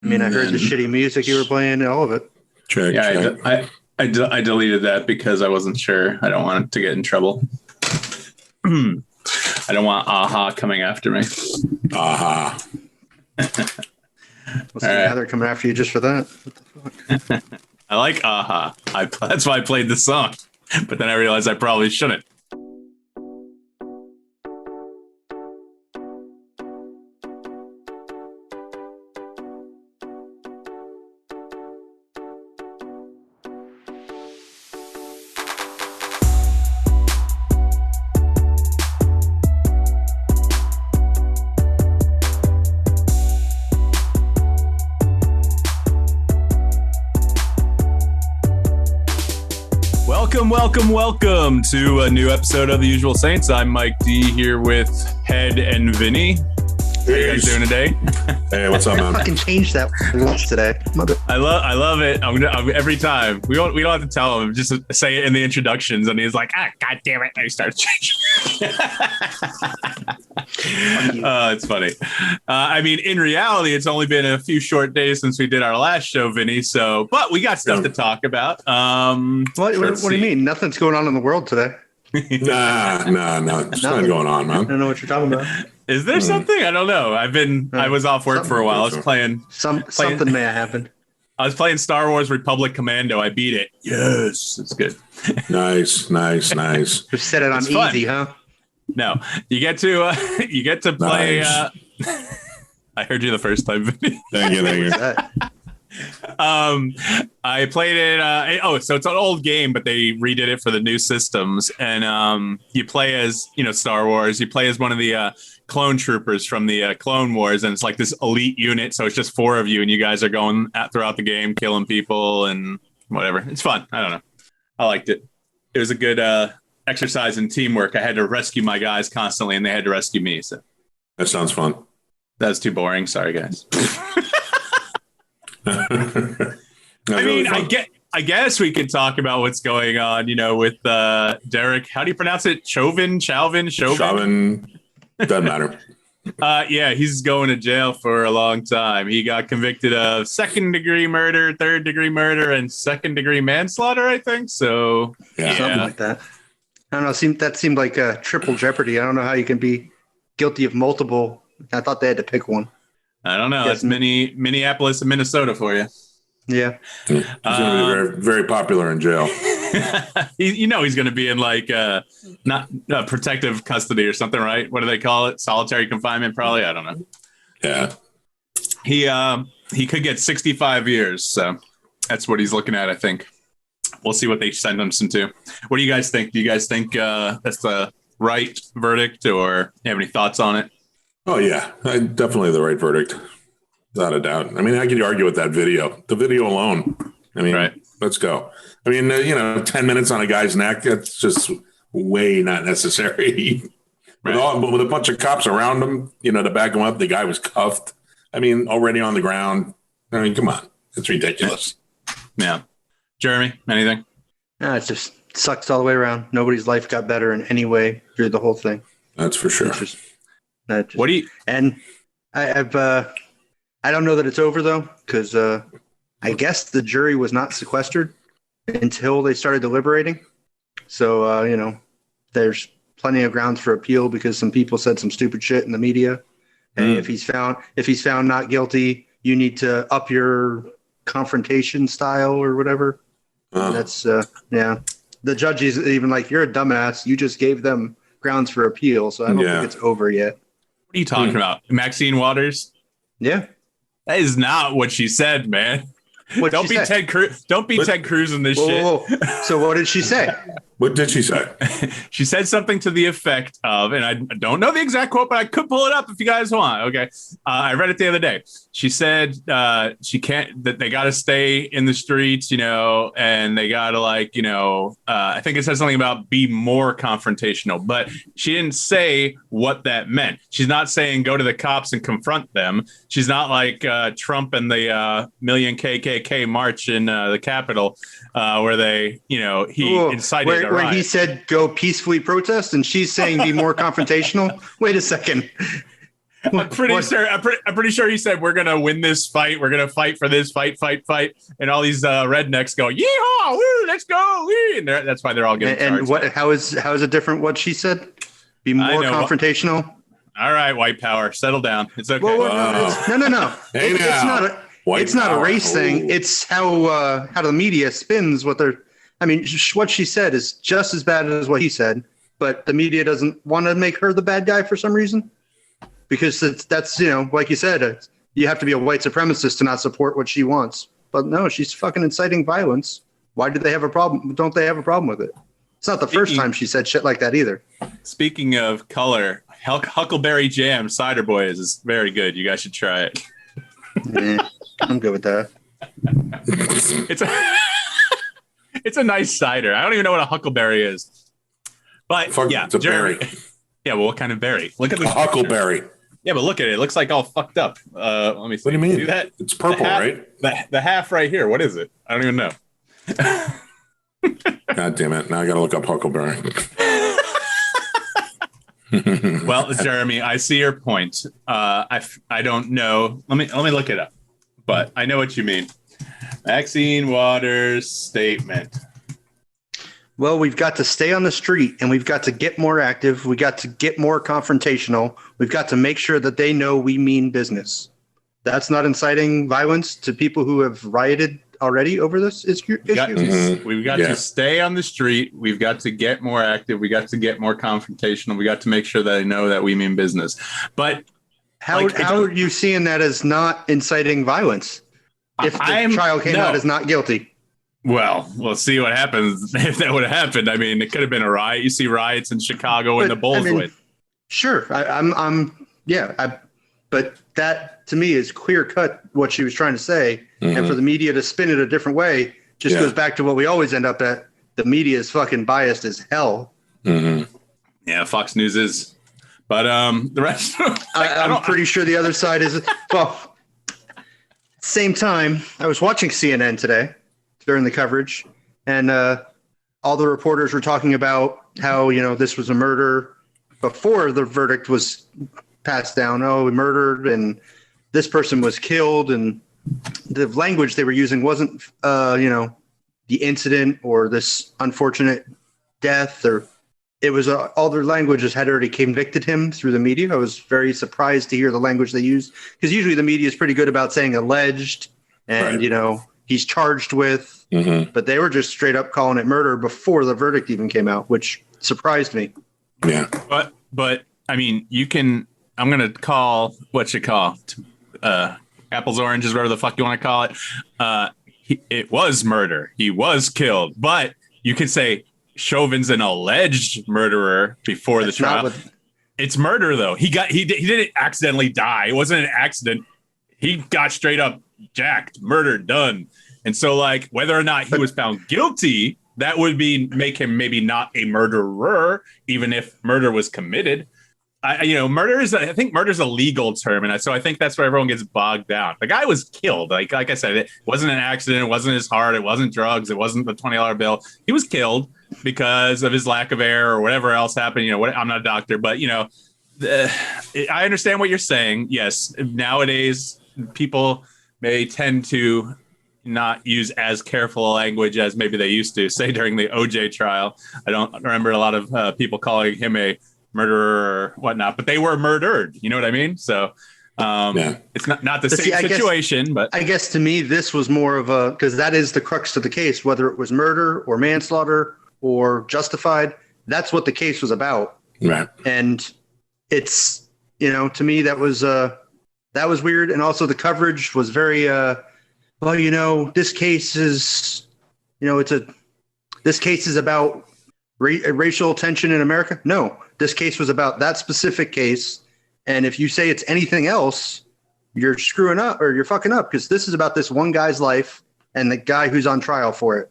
I mean, I heard the shitty music you were playing, all of it. Check. I deleted that because I wasn't sure. I don't want it to get in trouble. I don't want Aha coming after me. Aha. Well, see, now they're coming after you just for that. What the fuck? I like Aha. That's why I played the song. But then I realized I probably shouldn't. Welcome to a new episode of The Usual Saints. I'm Mike D here with Head and Vinnie. How you guys doing today? Hey, what's up, man? I fucking changed that today. I love it. Every time we don't have to tell him, just say it in the introductions, and he's like, God damn it! And he starts changing. It's funny. I mean, in reality, it's only been a few short days since we did our last show, Vinnie. But we got stuff to talk about. What do you mean? Nothing's going on in the world today. Nah. It's not going on, man. I don't know what you're talking about. Is there something? I don't know. I was off work for a while. I was playing. Something may have happened. I was playing Star Wars Republic Commando. I beat it. Yes, it's good. Nice. Just set it on easy, huh? No, you get to play. Nice. I heard you the first time, Vinny. Thank you. I played it. So it's an old game, but they redid it for the new systems. And you play as Star Wars. You play as one of the clone troopers from the Clone Wars, and it's like this elite unit. So it's just 4 of you, and you guys are going throughout the game, killing people and whatever. It's fun. I don't know. I liked it. It was a good exercise in teamwork. I had to rescue my guys constantly, and they had to rescue me. So that sounds fun. That's too boring. Sorry, guys. I guess we could talk about what's going on, with Derek. How do you pronounce it? Chauvin. Doesn't matter. Yeah, he's going to jail for a long time. He got convicted of 2nd-degree murder, 3rd-degree murder, and 2nd-degree manslaughter, I think. So, something like that. I don't know. That seemed like a triple jeopardy. I don't know how you can be guilty of multiple. I thought they had to pick one. I don't know. That's Minneapolis and Minnesota for you. Yeah. He's going to be very, very popular in jail. He's going to be in not protective custody or something, right? What do they call it? Solitary confinement, probably. I don't know. Yeah. He could get 65 years. So that's what he's looking at, I think. We'll see what they sentence him to. What do you guys think? Do you guys think that's the right verdict, or you have any thoughts on it? Oh, yeah. Definitely the right verdict. Without a doubt. I mean, I could argue with that video. The video alone. I mean, right. Let's go. I mean, 10 minutes on a guy's neck, that's just way not necessary. Right. With a bunch of cops around him, to back him up, the guy was cuffed. I mean, already on the ground. I mean, come on. It's ridiculous. Yeah. Jeremy, anything? No, it just sucks all the way around. Nobody's life got better in any way through the whole thing. That's for sure. What do you? And I don't know that it's over though, because I guess the jury was not sequestered until they started deliberating. So there's plenty of grounds for appeal because some people said some stupid shit in the media. And if he's found not guilty, you need to up your confrontation style or whatever. That's the judge is even like, you're a dumbass. You just gave them grounds for appeal, so I don't think it's over yet. What are you talking about? Maxine Waters? Yeah. That is not what she said, man. Don't be Ted Cruz. Don't be Ted Cruz in this shit. Whoa. So what did she say? What did she say? She said something to the effect of, and I don't know the exact quote, but I could pull it up if you guys want. Okay. I read it the other day. She said that they got to stay in the streets, and they got to I think it said something about be more confrontational, but she didn't say what that meant. She's not saying go to the cops and confront them. She's not like Trump and the million KKK march in the Capitol where they, he incited where he said go peacefully protest, and she's saying be more confrontational. Wait a second. I'm pretty sure. I'm pretty sure he said we're gonna win this fight. We're gonna fight for this fight, and all these rednecks go, yeehaw, woo, let's go, woo. And that's why they're all getting charged. And how is it different? What she said? Be more confrontational. All right, white power, settle down. It's okay. No. Hey, it's not a race thing. It's how the media spins what they're. I mean, what she said is just as bad as what he said, but the media doesn't want to make her the bad guy for some reason. Because that's like you said, you have to be a white supremacist to not support what she wants. But no, she's fucking inciting violence. Why do they have a problem? Don't they have a problem with it? It's not the first time she said shit like that either. Speaking of color, Huckleberry Jam Ciderboys is very good. You guys should try it. Yeah, I'm good with that. It's a nice cider. I don't even know what a huckleberry is. But it's a berry. Yeah, well, what kind of berry? Look at the huckleberry. Yeah, but look at it. It looks like all fucked up. Let me see. What do you mean? See that? It's purple, right? The half right here. What is it? I don't even know. God damn it. Now I got to look up huckleberry. Well, Jeremy, I see your point. I don't know. Let me look it up. But I know what you mean. Maxine Waters statement. Well, we've got to stay on the street and we've got to get more active. We got to get more confrontational. We've got to make sure that they know we mean business. That's not inciting violence to people who have rioted already over this issue. We've got to stay on the street. We've got to get more active. We got to get more confrontational. We got to make sure that they know that we mean business. But how are you seeing that as not inciting violence if the trial came out as not guilty? Well, we'll see what happens if that would have happened. I mean, it could have been a riot. You see riots in Chicago when the Bulls win. Sure. But that to me is clear cut what she was trying to say. Mm-hmm. And for the media to spin it a different way just goes back to what we always end up at. The media is fucking biased as hell. Mm-hmm. Yeah, Fox News is. But the rest, I'm pretty sure the other side is. Well, same time, I was watching CNN today during the coverage, and all the reporters were talking about how, this was a murder before the verdict was passed down. Oh, we murdered, and this person was killed, and the language they were using wasn't, the incident or this unfortunate death, or it was all their languages had already convicted him through the media. I was very surprised to hear the language they used, because usually the media is pretty good about saying alleged and, he's charged with, but they were just straight up calling it murder before the verdict even came out, which surprised me. Yeah. But I mean, I'm going to call apples, oranges, whatever the fuck you want to call it. It was murder. He was killed, but you could say Chauvin's an alleged murderer before the trial. It's murder though. He didn't accidentally die. It wasn't an accident. He got straight up jacked, murdered, done. And so, like, whether or not he was found guilty, that would make him maybe not a murderer, even if murder was committed. Murder is, I think murder is a legal term. And so I think that's where everyone gets bogged down. The guy was killed. Like I said, it wasn't an accident. It wasn't his heart. It wasn't drugs. It wasn't the $20 bill. He was killed because of his lack of air or whatever else happened. I'm not a doctor, but, I understand what you're saying. Yes. Nowadays, people may tend to not use as careful a language as maybe they used to, say during the OJ trial. I don't remember a lot of people calling him a murderer or whatnot, but they were murdered. You know what I mean? So it's not the same situation, but I guess to me, this was more of because that is the crux of the case, whether it was murder or manslaughter or justified, that's what the case was about. Right. And it's, to me, that was weird. And also the coverage was very, this case is, this case is about racial tension in America. No, this case was about that specific case. And if you say it's anything else, you're screwing up or you're fucking up, because this is about this one guy's life and the guy who's on trial for it.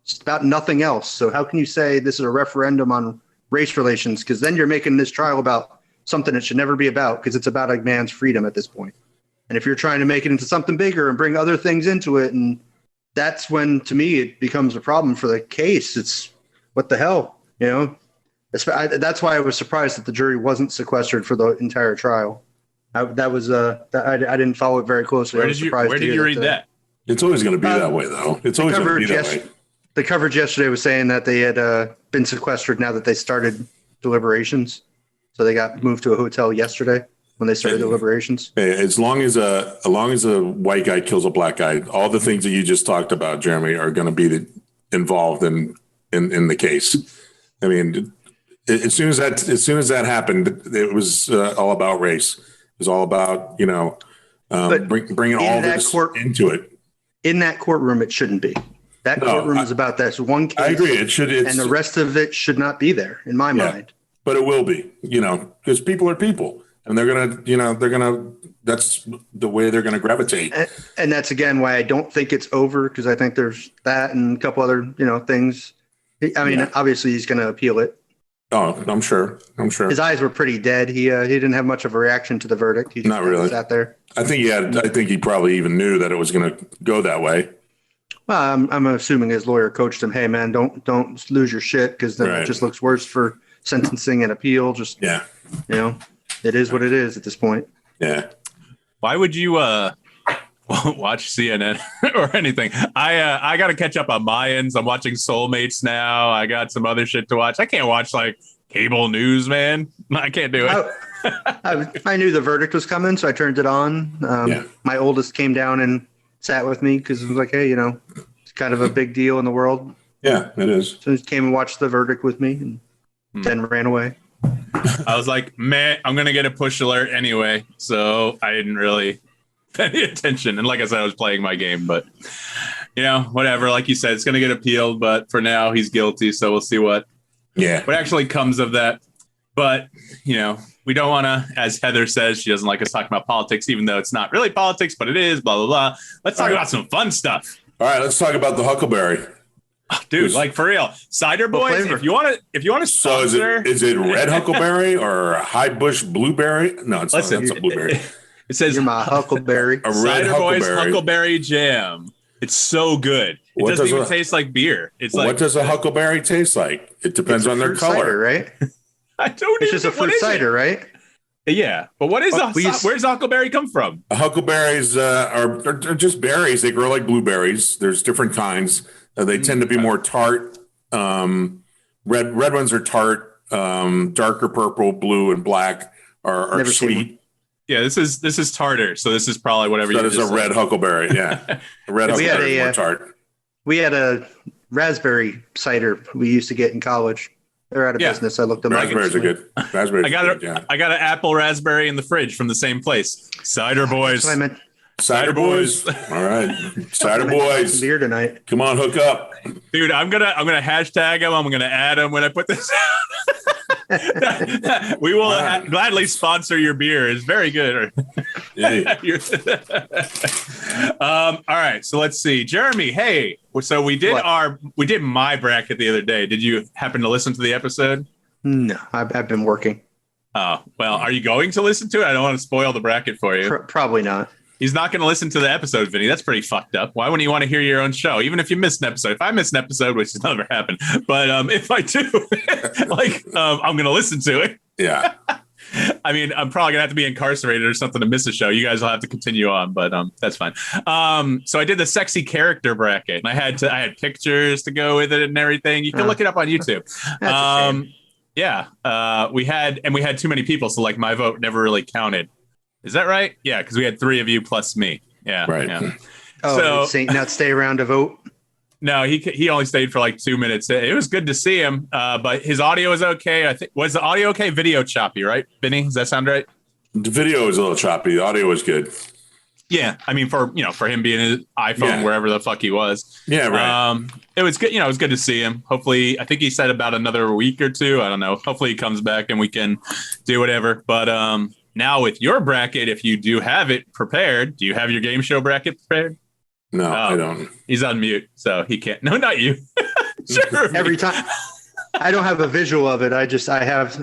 It's about nothing else. So how can you say this is a referendum on race relations? Because then you're making this trial about something it should never be about, because it's about a man's freedom at this point. And if you're trying to make it into something bigger and bring other things into it, and that's when, to me, it becomes a problem for the case. It's what the hell, That's why I was surprised that the jury wasn't sequestered for the entire trial. I didn't follow it very closely. Where did you read that? It's always going to be that way, though. It's always going to be that way. The coverage yesterday was saying that they had been sequestered now that they started deliberations. So they got moved to a hotel yesterday when they started deliberations. Hey, as long as a white guy kills a black guy, all the things that you just talked about, Jeremy, are going to be involved in the case. I mean, as soon as that happened, it was all about race. It was all about bringing all this into it. In that courtroom, it shouldn't be. That courtroom is about this one case. I agree. It should, and the rest of it should not be there, in my mind. But it will be, because people are people, and they're gonna, that's the way they're gonna gravitate. And that's again why I don't think it's over, because I think there's that and a couple other, things. I mean, obviously he's going to appeal it. Oh, I'm sure. His eyes were pretty dead. He didn't have much of a reaction to the verdict. He just not really sat there. I think he probably even knew that it was going to go that way. Well, I'm assuming his lawyer coached him. Hey, man, don't lose your shit, because then it just looks worse for sentencing and appeal. Just it is what it is at this point. Yeah. Why would you watch CNN or anything? I got to catch up on Mayans. I'm watching Soulmates now. I got some other shit to watch. I can't watch like cable news, man. I can't do it. I knew the verdict was coming, so I turned it on. My oldest came down and sat with me because it was like, hey, it's kind of a big deal in the world. Yeah, it is. So he came and watched the verdict with me and then ran away. I was like, man, I'm going to get a push alert anyway. So I didn't really pay any attention. And like I said, I was playing my game, but whatever. Like you said, it's going to get appealed, but for now he's guilty. So we'll see what actually comes of that. But, we don't want to, as Heather says, she doesn't like us talking about politics, even though it's not really politics, but it is, blah, blah, blah. Let's talk about some fun stuff. All right, let's talk about the Huckleberry. Oh, dude, like for real. Ciderboys, if you want to sponsor. So is it red Huckleberry or high bush blueberry? No, it's not. It's a blueberry. It says you're my Huckleberry. A red Ciderboys Huckleberry Jam. It's so good. It doesn't even taste like beer. It's like, what does a Huckleberry taste like? It depends on their color, cider, right? It's just a fruit cider, right? Yeah, but where's Huckleberry come from? Huckleberries are just berries. They grow like blueberries. There's different kinds. They tend to be more tart. Red ones are tart. Darker purple, blue, and black are sweet. Yeah, this is tartar. So this is probably whatever. That is a red Huckleberry. Yeah, a red Huckleberry is more tart. We had a raspberry cider we used to get in college. They're out of business. I looked them up. Raspberries are good. I got an apple raspberry in the fridge from the same place. Ciderboys. That's what I meant. Ciderboys. All right. Ciderboys. Beer tonight. Come on, hook up. Dude, I'm gonna hashtag him. I'm gonna add him when I put this out. We will gladly sponsor your beer. It's very good. All right, so let's see. Jeremy, hey. So we did my bracket the other day. Did you happen to listen to the episode? No, I've been working. Oh, well, are you going to listen to it? I don't want to spoil the bracket for you. Probably not. He's not going to listen to the episode, Vinny. That's pretty fucked up. Why wouldn't you want to hear your own show? Even if you missed an episode. If I miss an episode, which has never happened, but if I do, I'm going to listen to it. Yeah. I mean, I'm probably going to have to be incarcerated or something to miss a show. You guys will have to continue on, but that's fine. So I did the sexy character bracket, and I had pictures to go with it and everything. You can look it up on YouTube. We had too many people, so like my vote never really counted. Is that right? Yeah, because we had 3 of you plus me. Yeah. Right. Yeah. Oh, so not stay around to vote? No, he only stayed for like 2 minutes. It was good to see him, but his audio was okay. I think was the audio okay? Video choppy, right, Vinny? Does that sound right? The video was a little choppy. The audio was good. Yeah, I mean for him being his iPhone wherever the fuck he was. Yeah, right. It was good. It was good to see him. Hopefully, I think he said about another week or 2. I don't know. Hopefully, he comes back and we can do whatever. But now with your bracket, if you do have it prepared, do you have your game show bracket prepared? No, I don't. He's on mute, so he can't. No, not you. Sure. Every time. I don't have a visual of it. I have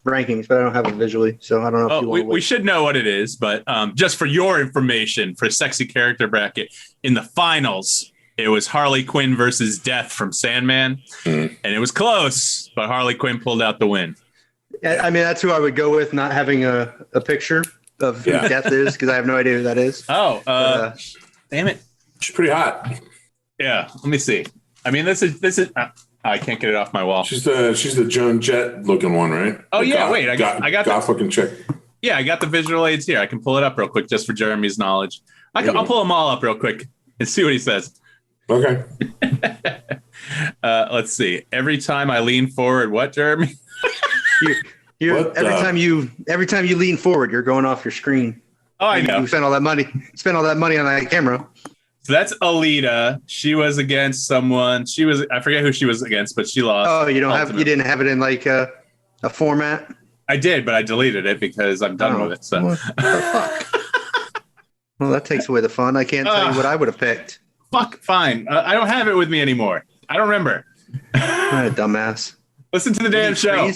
rankings, but I don't have it visually. So I don't know if you want we should know what it is, but just for your information, for sexy character bracket, in the finals, it was Harley Quinn versus Death from Sandman, and it was close, but Harley Quinn pulled out the win. I mean, that's who I would go with, not having a picture. of who Death is because I have no idea who that is. Oh, damn it! She's pretty hot. Yeah, let me see. I mean, this is. I can't get it off my wall. She's the Joan Jett looking one, right? Oh yeah, wait, I got goth looking chick. Yeah, I got the visual aids here. I can pull it up real quick just for Jeremy's knowledge. I'll pull them all up real quick and see what he says. Okay. Let's see. Every time I lean forward, what, Jeremy? Every time you lean forward, you're going off your screen. Oh, I know. You spent all that money. On that camera. So that's Alita. She was against someone. I forget who she was against, but she lost. Oh, you didn't have it in like a format? I did, but I deleted it because I'm done with it. So. What the fuck? Well, that takes away the fun. I can't tell you what I would have picked. Fuck, fine. I don't have it with me anymore. I don't remember. Dumbass. Listen to the damn show.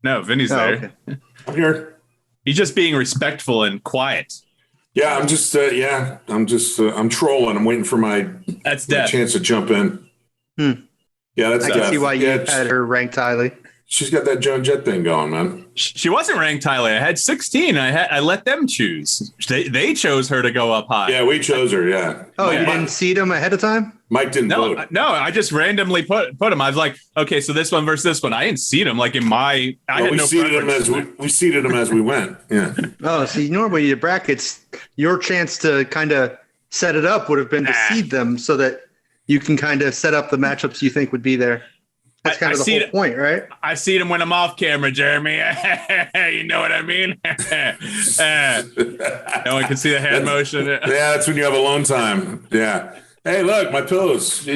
No, Vinny's there. Okay. I'm here. He's just being respectful and quiet. Yeah, I'm just I'm trolling. I'm waiting for my chance to jump in. Yeah, that's I can see why you had her ranked highly. She's got that Joan Jett thing going, man. She wasn't ranked highly. I had 16. I let them choose. They chose her to go up high. Yeah, we chose her. Yeah. Oh, you didn't seed them ahead of time? Mike didn't vote. No, I just randomly put them. I was like, okay, so this one versus this one. I didn't seed them like in my. We seeded them as we went. Yeah. Oh, see, normally the brackets, your chance to kind of set it up would have been to seed them so that you can kind of set up the matchups you think would be there. That's kind of the whole point, right? I see them when I'm off camera, Jeremy. You know what I mean? No one can see the hand motion. Yeah, that's when you have alone time. Yeah. Hey, look, my pillows.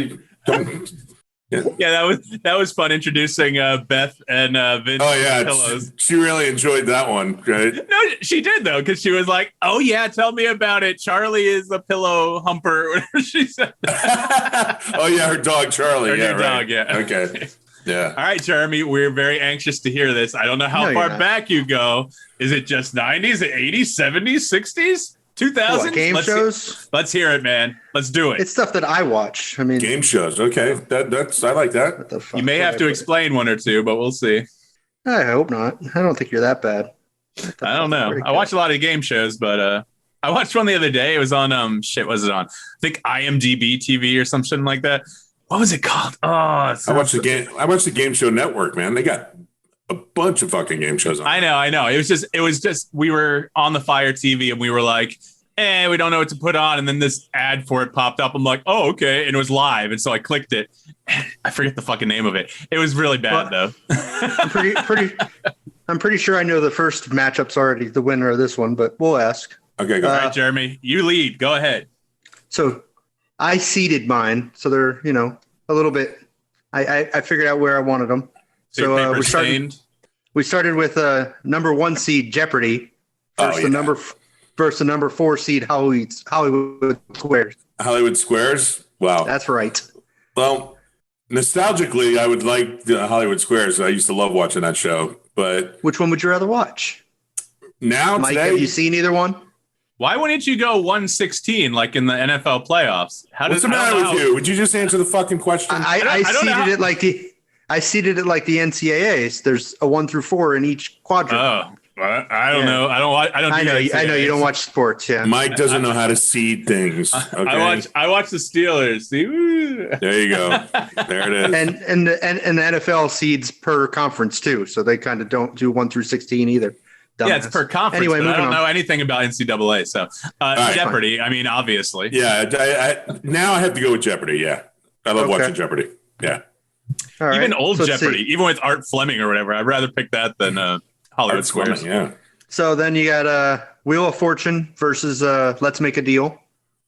Yeah, that was fun introducing Beth and Vince. Oh yeah, pillows. She really enjoyed that one, right? No, she did though, because she was like, "Oh yeah, tell me about it." Charlie is a pillow humper. Whatever she said. Oh yeah, her dog Charlie. Her new dog. Yeah. Okay. Yeah. All right, Jeremy, we're very anxious to hear this. I don't know how far back you go. Is it just 90s, 80s, 70s, 60s? 2000s? Game shows? Let's hear it, man. Let's do it. It's stuff that I watch. I mean, game shows. Okay, that's I like that. What the fuck? You may have to explain one or two, but we'll see. I hope not. I don't think you're that bad. I don't know. I watch a lot of game shows, but I watched one the other day. It was on was it on? I think IMDb TV or something like that. What was it called? Oh, I watched the Game Show Network, man. They got a bunch of fucking game shows on. I know. It was just we were on the Fire TV and we were like, we don't know what to put on. And then this ad for it popped up. I'm like, oh, okay. And it was live. And so I clicked it. I forget the fucking name of it. It was really bad though. I'm pretty sure I know the first matchup's already the winner of this one, but we'll ask. Okay, go ahead. All right, Jeremy, you lead. Go ahead. So I seeded mine. So they're, a little bit, I figured out where I wanted them. So we started with number 1 seed Jeopardy versus the number 4 seed Hollywood Squares. Hollywood Squares? Wow. That's right. Well, nostalgically, I would like the Hollywood Squares. I used to love watching that show. But which one would you rather watch? Now, Mike, have you seen either one? Why wouldn't you go 116 like in the NFL playoffs? What's the matter with you? Would you just answer the fucking question? I seeded it like the NCAAs. There's a 1 through 4 in each quadrant. Oh, I don't know. I know you don't watch sports. Yeah, Mike doesn't know how to seed things. Okay? I watch the Steelers. See? There you go. There it is. And the NFL seeds per conference too, so they kind of don't do 1 through 16 either. Dumbass. Yeah, it's per conference. Anyway, but I don't know anything about NCAA. So Jeopardy, I mean, obviously. Yeah, now I have to go with Jeopardy. Yeah, I love watching Jeopardy. Yeah. All even right. old Jeopardy, even with Art Fleming or whatever, I'd rather pick that than Hollywood Squares. Yeah. So then you got Wheel of Fortune versus Let's Make a Deal.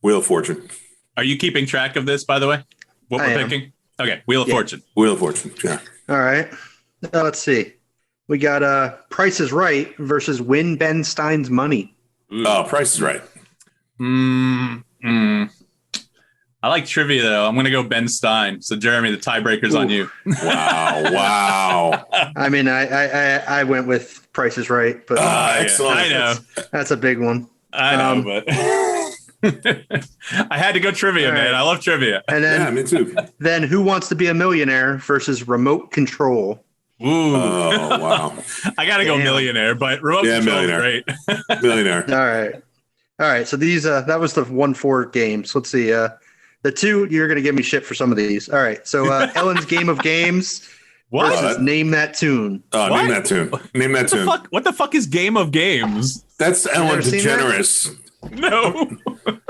Wheel of Fortune. Are you keeping track of this, by the way? What we're picking? Okay, Wheel of Fortune. Wheel of Fortune, yeah. All right. Let's see. We got Price is Right versus Win Ben Stein's Money. Ooh. Oh, Price is Right. I like trivia, though. I'm going to go Ben Stein. So, Jeremy, the tiebreaker's on you. Wow. I mean, I went with Price is Right. But excellent. I know. That's a big one. I know, but I had to go trivia, man. I love trivia. And then, me too. Then Who Wants to Be a Millionaire versus Remote Control. Ooh. Oh, wow. I got to go millionaire, but remote control is great. Millionaire. All right. So these, that was the 1-4 games. Let's see. The two, you're going to give me shit for some of these. All right. So Ellen's Game of Games. What? Versus Name That Tune. Oh, What? name that tune. Name that tune. What the fuck is Game of Games? That's Ellen never seen that? DeGeneres. No.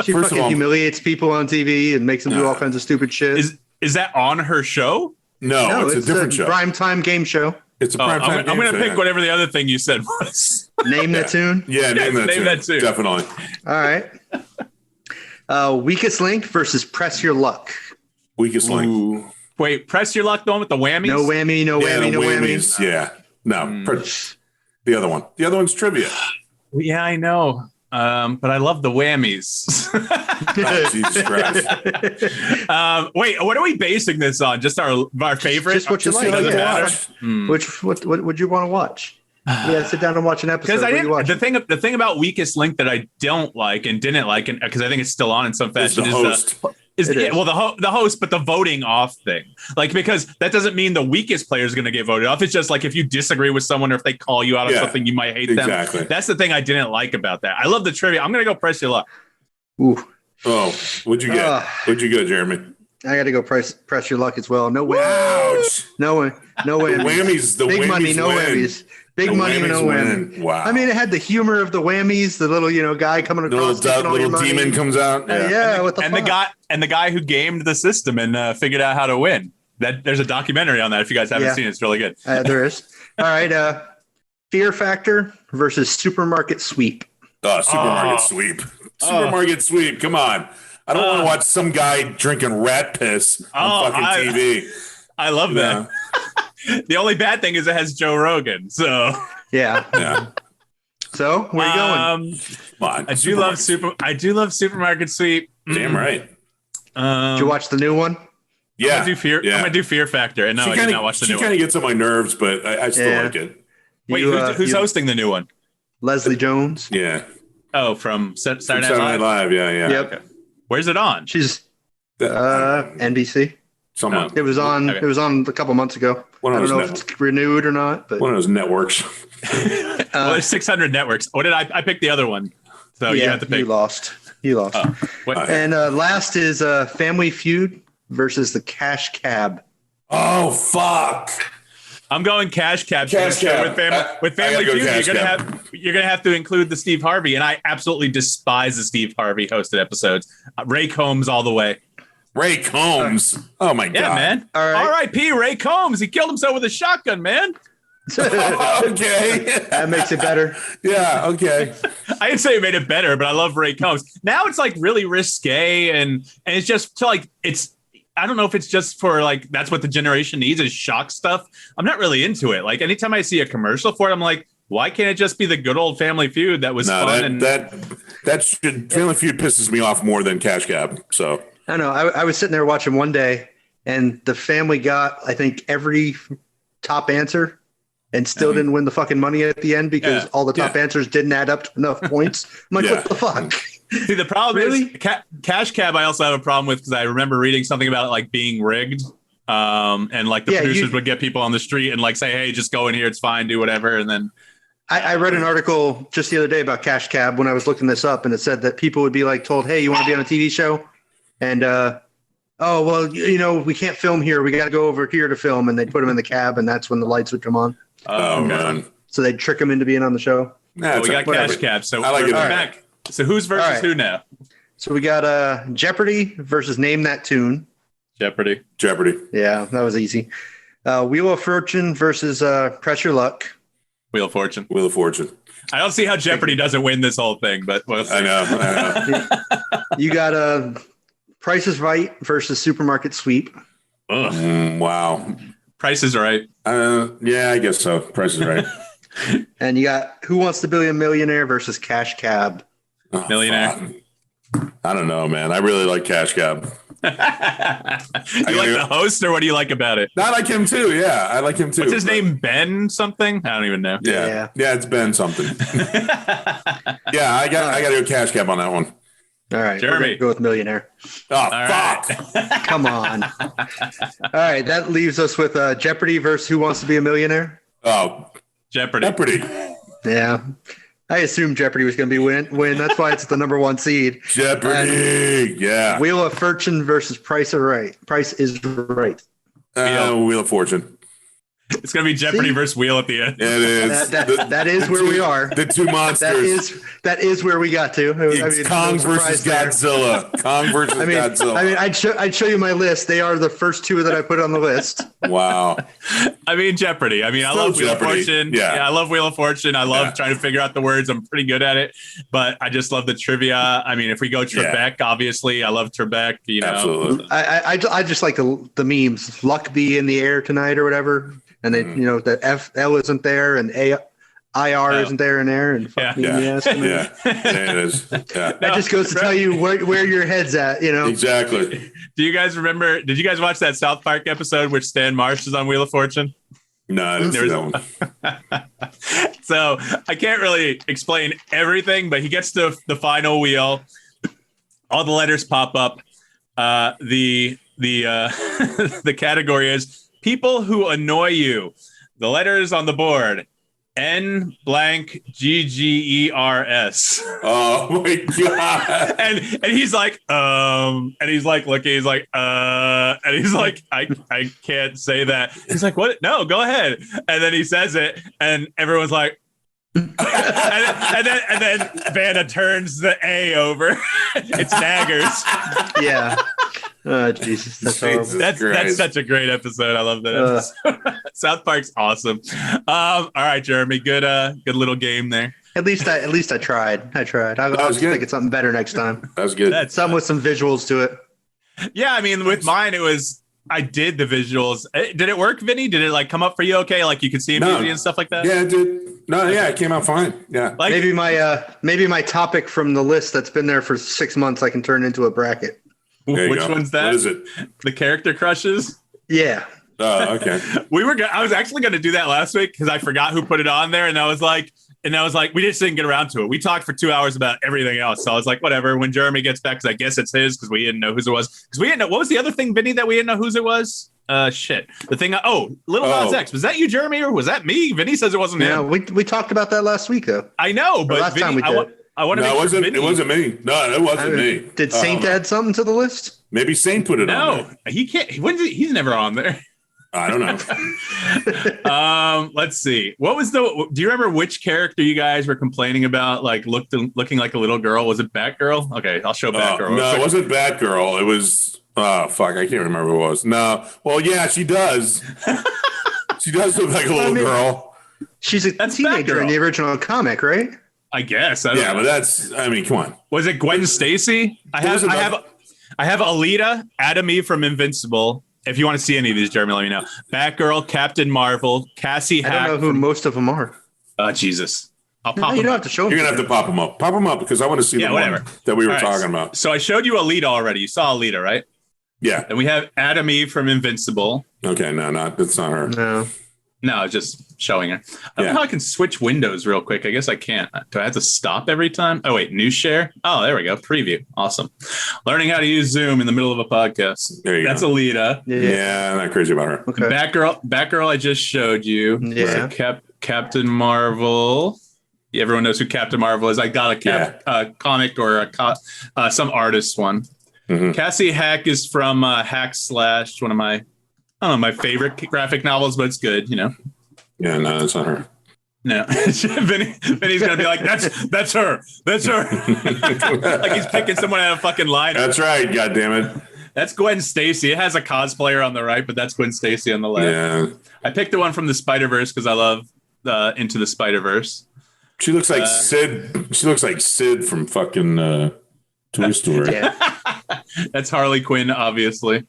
She First of fucking all- humiliates people on TV and makes them do all kinds of stupid shit. Is that on her show? No, it's a different show. Primetime game show. It's a prime time. I'm going to game pick show. whatever the other thing you said was. Name That Tune. Yeah, name that name tune. that tune. Definitely. All right. Weakest Link versus Press Your Luck. Weakest link. Ooh. Wait, Press Your Luck, the one with the whammies? No whammy, no Yeah, whammy, the no whammy. whammies. Yeah. No. The other one. The other one's trivia. Yeah, I know. But I love the whammies. Oh, Jesus Christ. Wait, what are we basing this on? Just our favorite? Just what you like. Doesn't Yeah. matter. What would you want to watch? Yeah, sit down and watch an episode. Because I What do you didn't. watch? The thing about Weakest Link that I don't like and didn't like, and because I think it's still on in some It's fashion, the host. is It is. well the host, but the voting off thing. Like, because that doesn't mean the weakest player is going to get voted off. It's just like if you disagree with someone or if they call you out on Yeah, something, you might hate exactly. them. That's the thing I didn't like about that. I love the trivia. I'm going to go Press Your Luck. Ooh, Oh, what'd you get? What'd you get, Jeremy? I got to go press your luck as well. No way. Ouch. No way. No way. The whammies. The Big whammies money, no win. whammies. Big The money, whammies no win. whammy. Wow. I mean, it had the humor of the whammies. The little, guy coming The across, taking all your little money. demon comes out. Yeah, what the and fuck? the guy who gamed the system and figured out how to win. That there's a documentary on that. If you guys haven't seen it, it's really good. There is. All right. Fear Factor versus Supermarket Sweep. Oh, supermarket sweep. Supermarket sweep. Come on. I don't want to watch some guy drinking rat piss on fucking TV. I love that. The only bad thing is it has Joe Rogan. So Yeah. Yeah. So where are you going? Come on. I do love Supermarket Sweep. Damn right. Did you watch the new one? Yeah. I'm gonna do Fear Factor. And no, I did not watch the new She kind one. of gets on my nerves, but I still like it. Wait, who's hosting the new one? Leslie Jones. Yeah. Oh, from Saturday From Night Saturday Night Live. Live. Yeah, yeah. Yep. Okay. Where's it on? She's NBC. Someone. It was on. Okay. It was on a couple months ago. One I of don't those know if it's renewed or not, but One of those networks. Well, there's 600 networks. What did I picked the other one? So you have to pick. You lost. Oh. What? And last is Family Feud versus the Cash Cab. Oh, fuck. I'm going Cash Cab. Cash Cab. With I Family gotta go Feud, Cash you're gonna have to include the Steve Harvey, and I absolutely despise the Steve Harvey hosted episodes. Ray Combs all the way. Ray Combs. Oh, my God. Yeah, man. All right. R.I.P. Ray Combs. He killed himself with a shotgun, man. Okay. That makes it better. Yeah, okay. I didn't say it made it better, but I love Ray Combs. Now it's like really risque, and it's just like it's. I don't know if it's just for like that's what the generation needs is shock stuff. I'm not really into it. Like anytime I see a commercial for it, I'm like, why can't it just be the good old Family Feud that was fun? Family Feud pisses me off more than Cash Cab. So I know. I was sitting there watching one day, and the family got, I think, every top answer and still didn't win the fucking money at the end because all the top answers didn't add up to enough points. I'm like, what the fuck? See, the problem Really? is Cash Cab. I also have a problem with because I remember reading something about it like being rigged, and like the producers would get people on the street and like say, "Hey, just go in here, it's fine, do whatever," and then. I read an article just the other day about Cash Cab when I was looking this up, and it said that people would be like told, "Hey, you want to be on a TV show?" And oh well, we can't film here. We got to go over here to film, and they'd put them in the cab, and that's when the lights would come on. Oh, man. So they'd trick them into being on the show. Nah, We got whatever. Cash Cab, so I like we're it. back. So who's versus who now? So we got Jeopardy versus Name That Tune. Jeopardy. Yeah, that was easy. Wheel of Fortune versus Press Your Luck. Wheel of Fortune. Wheel of Fortune. I don't see how Jeopardy doesn't win this whole thing, but we'll see. I know. You got Price is Right versus Supermarket Sweep. Wow. Price is Right. Yeah, I guess so. Price is Right. And you got Who Wants to Be a Millionaire versus Cash Cab. Oh, Millionaire. fuck. I don't know, man. I really like Cash Cab. You like the host, or what do you like about it? I like him too. Yeah, I like him too. What's his name? Ben something? I don't even know. Yeah, it's Ben something. Yeah, I got to go Cash Cab on that one. All right, Jeremy. we're gonna go with millionaire. Oh, All fuck. right. Come on. All right, that leaves us with Jeopardy versus Who Wants to Be a Millionaire. Oh, Jeopardy. Yeah, I assumed Jeopardy was going to be win. That's why it's the number 1 seed. Jeopardy. Yeah. Wheel of Fortune versus Price is Right. Wheel of Fortune. It's going to be Jeopardy versus Wheel at the end. It is. That is where we are. The two monsters. That is where we got to. It's Kong versus Godzilla. Kong versus Godzilla. I mean, I'd show you my list. They are the first 2 that I put on the list. Wow. I mean, Jeopardy. I mean, I love Wheel of Fortune. Yeah. I love Wheel of Fortune. I love trying to figure out the words. I'm pretty good at it, but I just love the trivia. I mean, if we go Trebek, obviously, I love Trebek. You know, absolutely. I just like the memes. Luck be in the air tonight or whatever. And then, the L isn't there and IR isn't there and there. And fuck me in the ass. Yeah, it is. Yeah. That just goes to tell you where your head's at, Exactly. Do you guys remember, did you guys watch that South Park episode which Stan Marsh is on Wheel of Fortune? No, I didn't see that one. So I can't really explain everything, but he gets to the final wheel. All the letters pop up. The category is people who annoy you. The letters on the board: N blank GGERS. Oh my god! and he's like, and he's like looking, he's like, and he's like, I can't say that. He's like, what? No, go ahead. And then he says it, and everyone's like, and then Vanna turns the A over. It's Naggers. Yeah. Oh, Jesus, that's horrible. That's such a great episode. I love that episode. South Park's awesome. All right, Jeremy, good little game there. At least I tried. I'll just think it's something better next time. That was good. Some with some visuals to it. Yeah, I mean, with mine, it was I did the visuals. Did it work, Vinny? Did it come up for you okay? Like you could see immediately and stuff like that? Yeah, it did. No, yeah, it came out fine. Yeah. Maybe my topic from the list that's been there for 6 months I can turn into a bracket. Which one's that? What is it? The character crushes? Yeah. Oh, okay. I was actually going to do that last week because I forgot who put it on there, and I was like, we just didn't get around to it. We talked for 2 hours about everything else, so I was like, whatever. When Jeremy gets back, because I guess it's his, because we didn't know whose it was. Because we didn't know what was the other thing, Vinny, that we didn't know whose it was. Shit. The thing. Little Nas X. Was that you, Jeremy, or was that me? Vinny says it wasn't him. We talked about that last week, though. I know, but last time we did. I want to make sure it wasn't me. No, it wasn't me. Did Saint add something to the list? Maybe Saint put it on there. No, he can't. He's never on there. I don't know. Let's see. Do you remember which character you guys were complaining about? Like looking like a little girl? Was it Batgirl? Okay, I'll show Batgirl. No, it wasn't Batgirl. It was fuck. I can't remember who it was. No. Well, yeah, she does. She does look like a little girl. She's a teenager Batgirl in the original comic, right? I guess. Yeah, but that's. I mean, come on. Was it Gwen Stacy? I have Alita, Adam Eve from Invincible. If you want to see any of these, Jeremy, let me know. Batgirl, Captain Marvel, Cassie Hack. I don't know who most of them are. Jesus. I'll pop them. You don't have to show them. You're going to have to pop them up. Pop them up because I want to see the one that we were talking about. So I showed you Alita already. You saw Alita, right? Yeah. And we have Adam Eve from Invincible. Okay, that's not her. No, just showing her. I don't know how I can switch windows real quick. I guess I can't. Do I have to stop every time? Oh, wait. New share? Oh, there we go. Preview. Awesome. Learning how to use Zoom in the middle of a podcast. There you That's go. Alita. Yeah, I'm not crazy about her. Okay. Batgirl, I just showed you. Yeah. Captain Marvel. Yeah, everyone knows who Captain Marvel is. I got a comic or some artist one. Mm-hmm. Cassie Hack is from Hack Slash, one of my favorite graphic novels, but it's good, you know. Yeah, no, that's not her. No, Vinny's gonna be like, that's her. That's her. Like he's picking someone out of fucking line. That's right. God damn it. That's Gwen Stacy. It has a cosplayer on the right, but that's Gwen Stacy on the left. Yeah. I picked the one from the Spider-Verse because I love Into the Spider-Verse. She looks like Sid. She looks like Sid from fucking Toy Story. Yeah. That's Harley Quinn, obviously.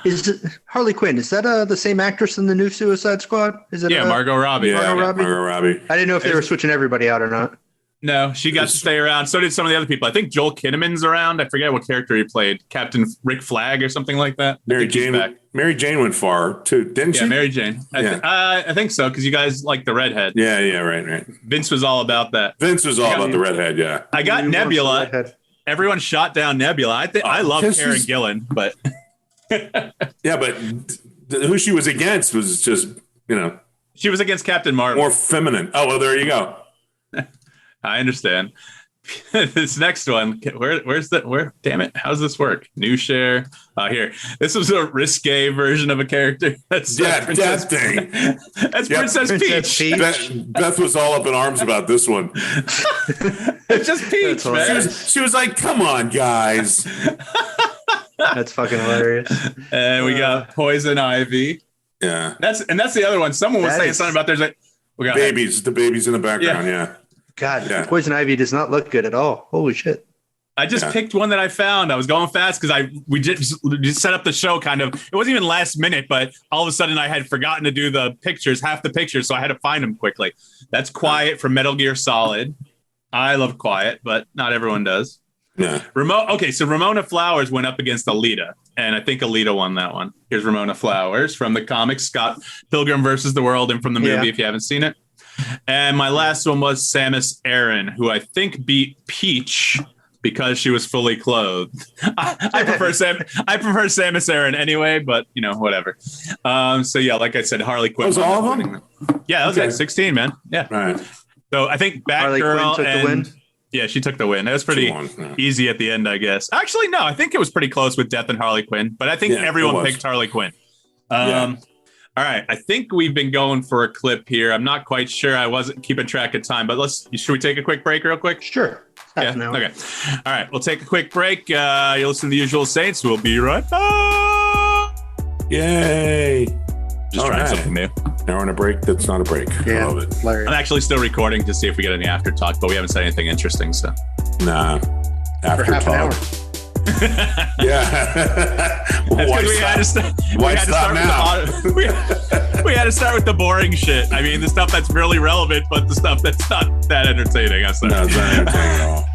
Is it Harley Quinn? Is that the same actress in the new Suicide Squad? Is it? Yeah, Margot Robbie. Yeah, Margot Robbie. I didn't know if they were switching everybody out or not. No, she got to stay around. So did some of the other people. I think Joel Kinnaman's around. I forget what character he played. Captain Rick Flag or something like that. Mary Jane went far too, didn't she? Yeah, Mary Jane. I think so because you guys like the redhead. Yeah, right. Vince was all about that. Vince was all about the redhead. Yeah. I got Nebula. everyone shot down Nebula. I love Karen Gillan, but yeah, but who she was against was just, she was against Captain Marvel. More feminine. Oh, well, there you go. I understand. This next one, where? Damn it! How does this work? New share. Here. This was a risque version of a character. That's that thing. That's Princess Peach. Beth was all up in arms about this one. It's just Peach, man. She was like, "Come on, guys." That's fucking hilarious. And we got Poison Ivy. Yeah. That's the other one. Someone was saying something about there's like we got babies. The babies in the background. Yeah. God, Poison Ivy does not look good at all. Holy shit. I just picked one that I found. I was going fast because we just set up the show kind of. It wasn't even last minute, but all of a sudden I had forgotten to do the pictures, half the pictures, so I had to find them quickly. That's Quiet from Metal Gear Solid. I love Quiet, but not everyone does. Yeah. So Ramona Flowers went up against Alita, and I think Alita won that one. Here's Ramona Flowers from the comics, Scott Pilgrim versus the World, and from the movie if you haven't seen it. And my last one was Samus Aran, who I think beat Peach because she was fully clothed. I prefer Samus Aran anyway, but whatever. So yeah, like I said, Harley Quinn. Was all of them? Yeah, that was like 16, man. Yeah. Right. So I think Batgirl took the win. Yeah, she took the win. It was pretty easy at the end, I guess. Actually, no, I think it was pretty close with Death and Harley Quinn, but I think everyone picked Harley Quinn. All right, I think we've been going for a clip here. I'm not quite sure. I wasn't keeping track of time, but should we take a quick break real quick? Sure. Yeah. Okay. All right, we'll take a quick break. You listen to The Usual Saints. We'll be right back. Yay. Just trying something new. Now we're on a break. That's not a break. Yeah, I love it. Hilarious. I'm actually still recording to see if we get any after talk, but we haven't said anything interesting. So, nah, after for half talk. an hour. Yeah. We had to start with the boring shit. I mean, the stuff that's really relevant, but the stuff that's not that entertaining. No, it's not entertaining at all.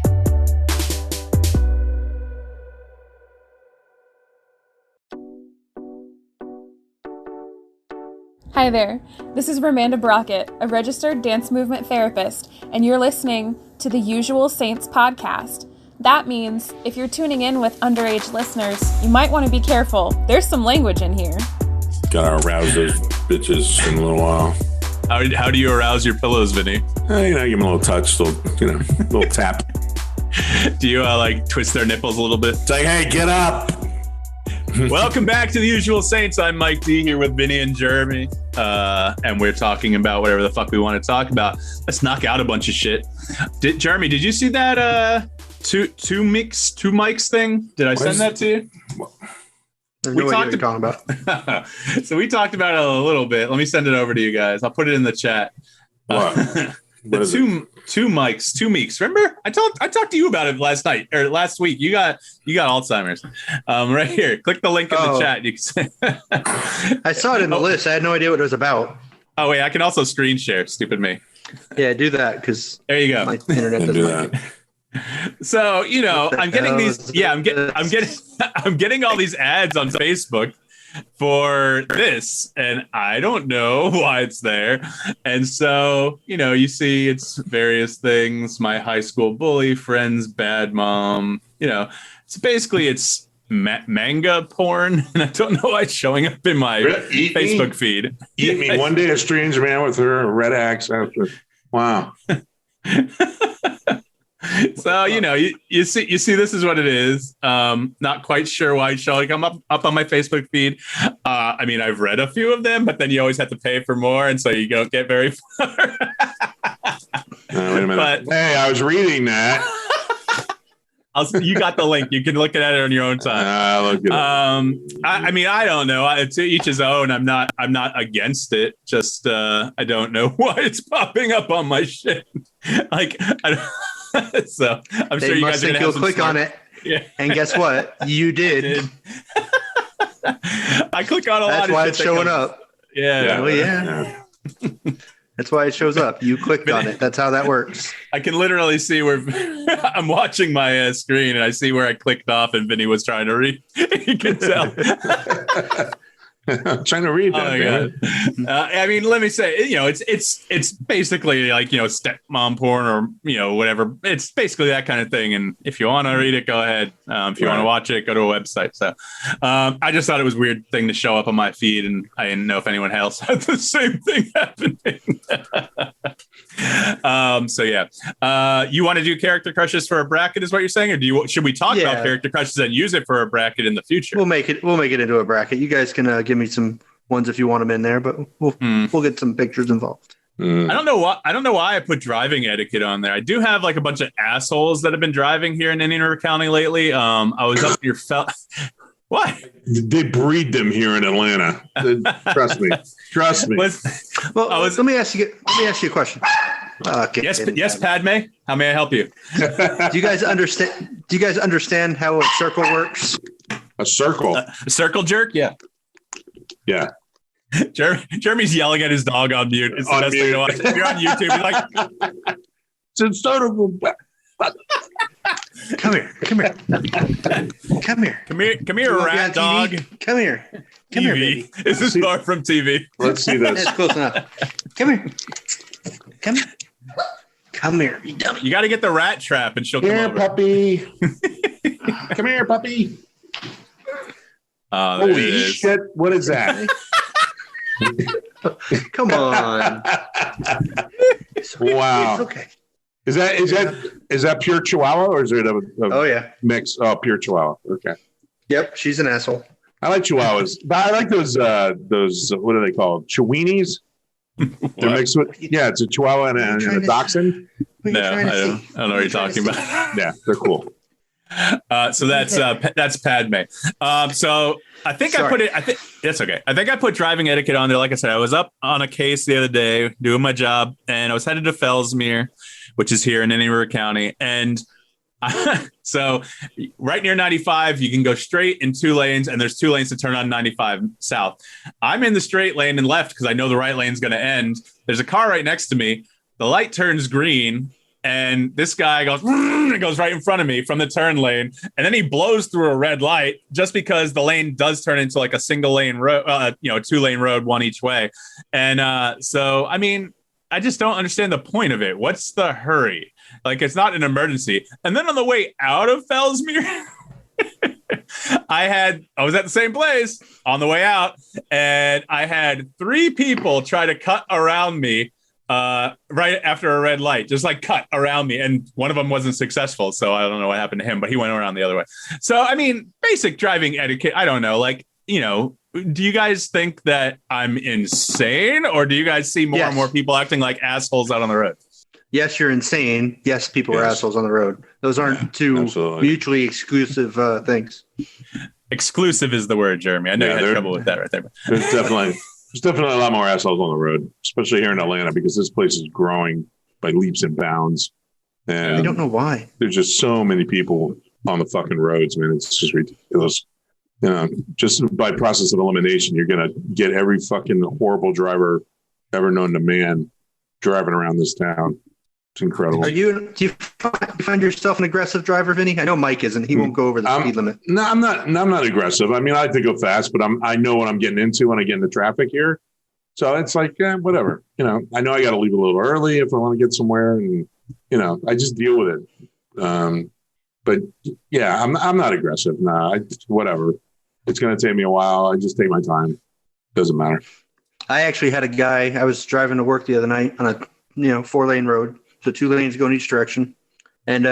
Hi there, this is Romanda Brockett, a registered dance movement therapist, and you're listening to the Usual Saints podcast. That means if you're tuning in with underage listeners, you might want to be careful. There's some language in here. Gotta arouse those bitches in a little while. How do you arouse your pillows, Vinny? Give them a little touch, little tap. Do you twist their nipples a little bit? It's like, hey, get up. Welcome back to The Usual Saints. I'm Mike D here with Vinny and Jeremy. And we're talking about whatever the fuck we want to talk about. Let's knock out a bunch of shit. Jeremy, did you see that Toomics thing? Did I send that to you? There's no idea what you're talking about. So we talked about it a little bit. Let me send it over to you guys. I'll put it in the chat. What? Toomics. Remember? I talked to you about it last night or last week. You got Alzheimer's. Right here. Click the link in the chat. You can I saw it in the list. I had no idea what it was about. Oh wait, I can also screen share. Stupid me. Yeah, do that because there you go. My internet doesn't do like that. it. So I'm getting these. Yeah, I'm getting all these ads on Facebook for this, and I don't know why it's there. And so you see it's various things. My high school bully, friends, bad mom. So basically it's manga porn, and I don't know why it's showing up in my Facebook feed. Eat me one day, a strange man with her red axe. Wow. So you see this is what it is. Not quite sure why it's showing up on my Facebook feed. I mean, I've read a few of them, but then you always have to pay for more, and so you don't get very far. Wait a minute. Hey, I was reading that. You got the link. You can look at it on your own time. Look at I mean, I don't know. To each his own. I'm not against it. Just I don't know why it's popping up on my shit. So I'm sure you guys think you'll click on it. Yeah. And guess what? You did. I click on a lot of shit. That's why it's showing up. Yeah. Well, yeah. That's why it shows up. You clicked on it. That's how that works. I can literally see where I'm watching my screen, and I see where I clicked off, and Vinny was trying to read. You can tell. I'm trying to read that. I mean, let me say, it's basically like, stepmom porn or, whatever. It's basically that kind of thing. And if you want to read it, go ahead. If you want to watch it, go to a website. So I just thought it was a weird thing to show up on my feed. And I didn't know if anyone else had the same thing happening. So yeah, you want to do character crushes for a bracket is what you're saying? Or should we talk about character crushes and use it for a bracket in the future? We'll make it into a bracket. You guys can give me some ones if you want them in there, but we'll get some pictures involved. I don't know why I put driving etiquette on there. I do have like a bunch of assholes that have been driving here in Indian River County lately. I was up near What? They breed them here in Atlanta. Trust me. Let me ask you a question. Yes, Padme. How may I help you? Do you guys understand how a circle works? A circle? A circle jerk? Yeah. Yeah. Jeremy's yelling at his dog on mute. It's the best thing to watch. If you're on YouTube, he's like, it's sort of Come here, rat dog. Come here, baby. This is far from TV. Let's see this. That's close enough. Come here, you dummy. You got to get the rat trap, and she'll come over. Puppy. Come here, puppy. Holy shit! What is that? Come on. Wow. It's okay. Is that pure Chihuahua or is it a mix? Oh, pure Chihuahua. Okay. Yep, she's an asshole. I like Chihuahuas, but I like those what are they called? Chihuahuas? They're mixed with it's a Chihuahua and a Dachshund. No, I don't know what you're talking about. Yeah, they're cool. So that's Padme. So I think I put it. I think that's okay. I think I put driving etiquette on there. Like I said, I was up on a case the other day doing my job, and I was headed to Fellsmere, which is here in Indian River County, and so right near 95, you can go straight in 2 lanes, and there's 2 lanes to turn on 95 south. I'm in the straight lane and left because I know the right lane's going to end. There's a car right next to me. The light turns green. And this guy goes right in front of me from the turn lane. And then he blows through a red light just because the lane does turn into like a single lane road, 2-lane road, one each way. And so, I mean, I just don't understand the point of it. What's the hurry? Like, it's not an emergency. And then on the way out of Fellsmere, I was at the same place on the way out, and I had 3 people try to cut around me right after a red light, just like cut around me. And one of them wasn't successful. So I don't know what happened to him, but he went around the other way. So, I mean, basic driving etiquette. I don't know. Like, do you guys think that I'm insane, or do you guys see more and more people acting like assholes out on the road? Yes, you're insane. Yes, people are assholes on the road. Those aren't two mutually exclusive things. Exclusive is the word, Jeremy. I know you had trouble with that right there. There's definitely a lot more assholes on the road, especially here in Atlanta, because this place is growing by leaps and bounds. And I don't know why. There's just so many people on the fucking roads, man. It's just ridiculous. Just by process of elimination, you're going to get every fucking horrible driver ever known to man driving around this town. It's incredible. Do you find yourself an aggressive driver, Vinnie? I know Mike isn't. He won't go over the speed limit. No, I'm not aggressive. I mean, I like to go fast, but I know what I'm getting into when I get into traffic here. So it's like, whatever. I know I got to leave a little early if I want to get somewhere, and I just deal with it. But yeah, I'm not aggressive. Nah, whatever. It's going to take me a while. I just take my time. Doesn't matter. I actually had a guy. I was driving to work the other night on a 4-lane road. So 2 lanes go in each direction. And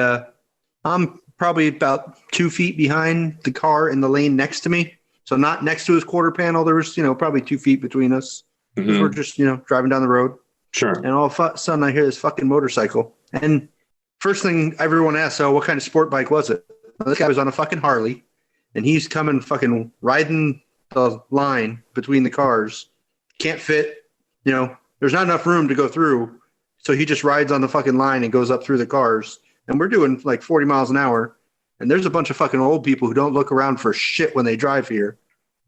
I'm probably about 2 feet behind the car in the lane next to me. So not next to his quarter panel. There was, probably 2 feet between us. Mm-hmm. We're just, driving down the road. Sure. And all of a sudden I hear this fucking motorcycle. And first thing everyone asks, what kind of sport bike was it? Well, this guy was on a fucking Harley. And he's coming fucking riding the line between the cars. Can't fit. There's not enough room to go through. So he just rides on the fucking line and goes up through the cars. And we're doing like 40 miles an hour. And there's a bunch of fucking old people who don't look around for shit when they drive here.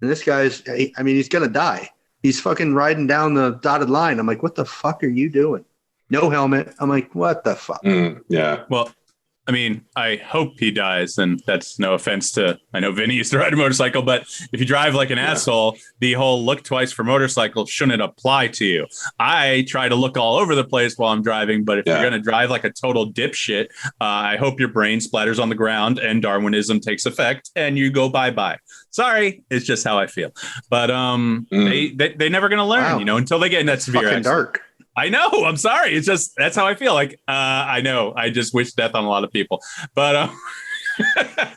And this guy's, he's going to die. He's fucking riding down the dotted line. I'm like, what the fuck are you doing? No helmet. I'm like, what the fuck? Yeah. Well, I mean, I hope he dies, and that's no offense to, I know Vinnie used to ride a motorcycle, but if you drive like an asshole, the whole look twice for motorcycles shouldn't apply to you. I try to look all over the place while I'm driving, but if you're going to drive like a total dipshit, I hope your brain splatters on the ground and Darwinism takes effect and you go bye-bye. Sorry, it's just how I feel. But they never going to learn, until they get in that severe accident. Dark. I know. I'm sorry. It's just that's how I feel. Like I know. I just wish death on a lot of people, but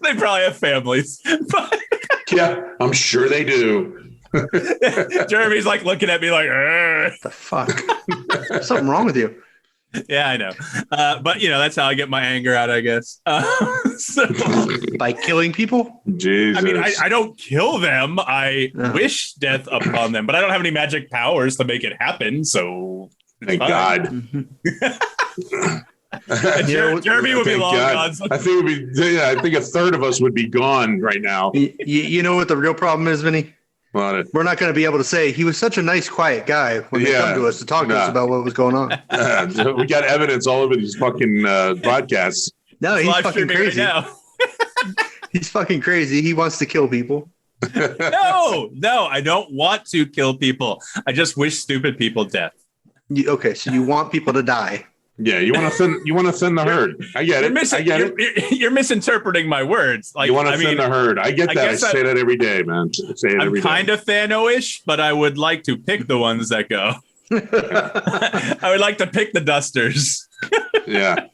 they probably have families. But yeah, I'm sure they do. Jeremy's like looking at me like, what the fuck? Something wrong with you? Yeah, I know. But that's how I get my anger out, I guess. By killing people? Jesus. I mean, I don't kill them. I wish death upon them, but I don't have any magic powers to make it happen. So thank God. Jeremy would be long gone. I think a third of us would be gone right now. You know what the real problem is, Vinny? What? We're not going to be able to say he was such a nice, quiet guy when they come to us to talk to us about what was going on. We got evidence all over these fucking podcasts. No, he's fucking crazy. Right he's fucking crazy. He wants to kill people. No, I don't want to kill people. I just wish stupid people death. Okay, so you want people to die. Yeah, you want to thin the herd. I get it. You're misinterpreting my words. Like you want to thin the herd. I get that. I say that every day, man. I'm kind of Thanos-ish, but I would like to pick the ones that go. I would like to pick the dusters. Yeah.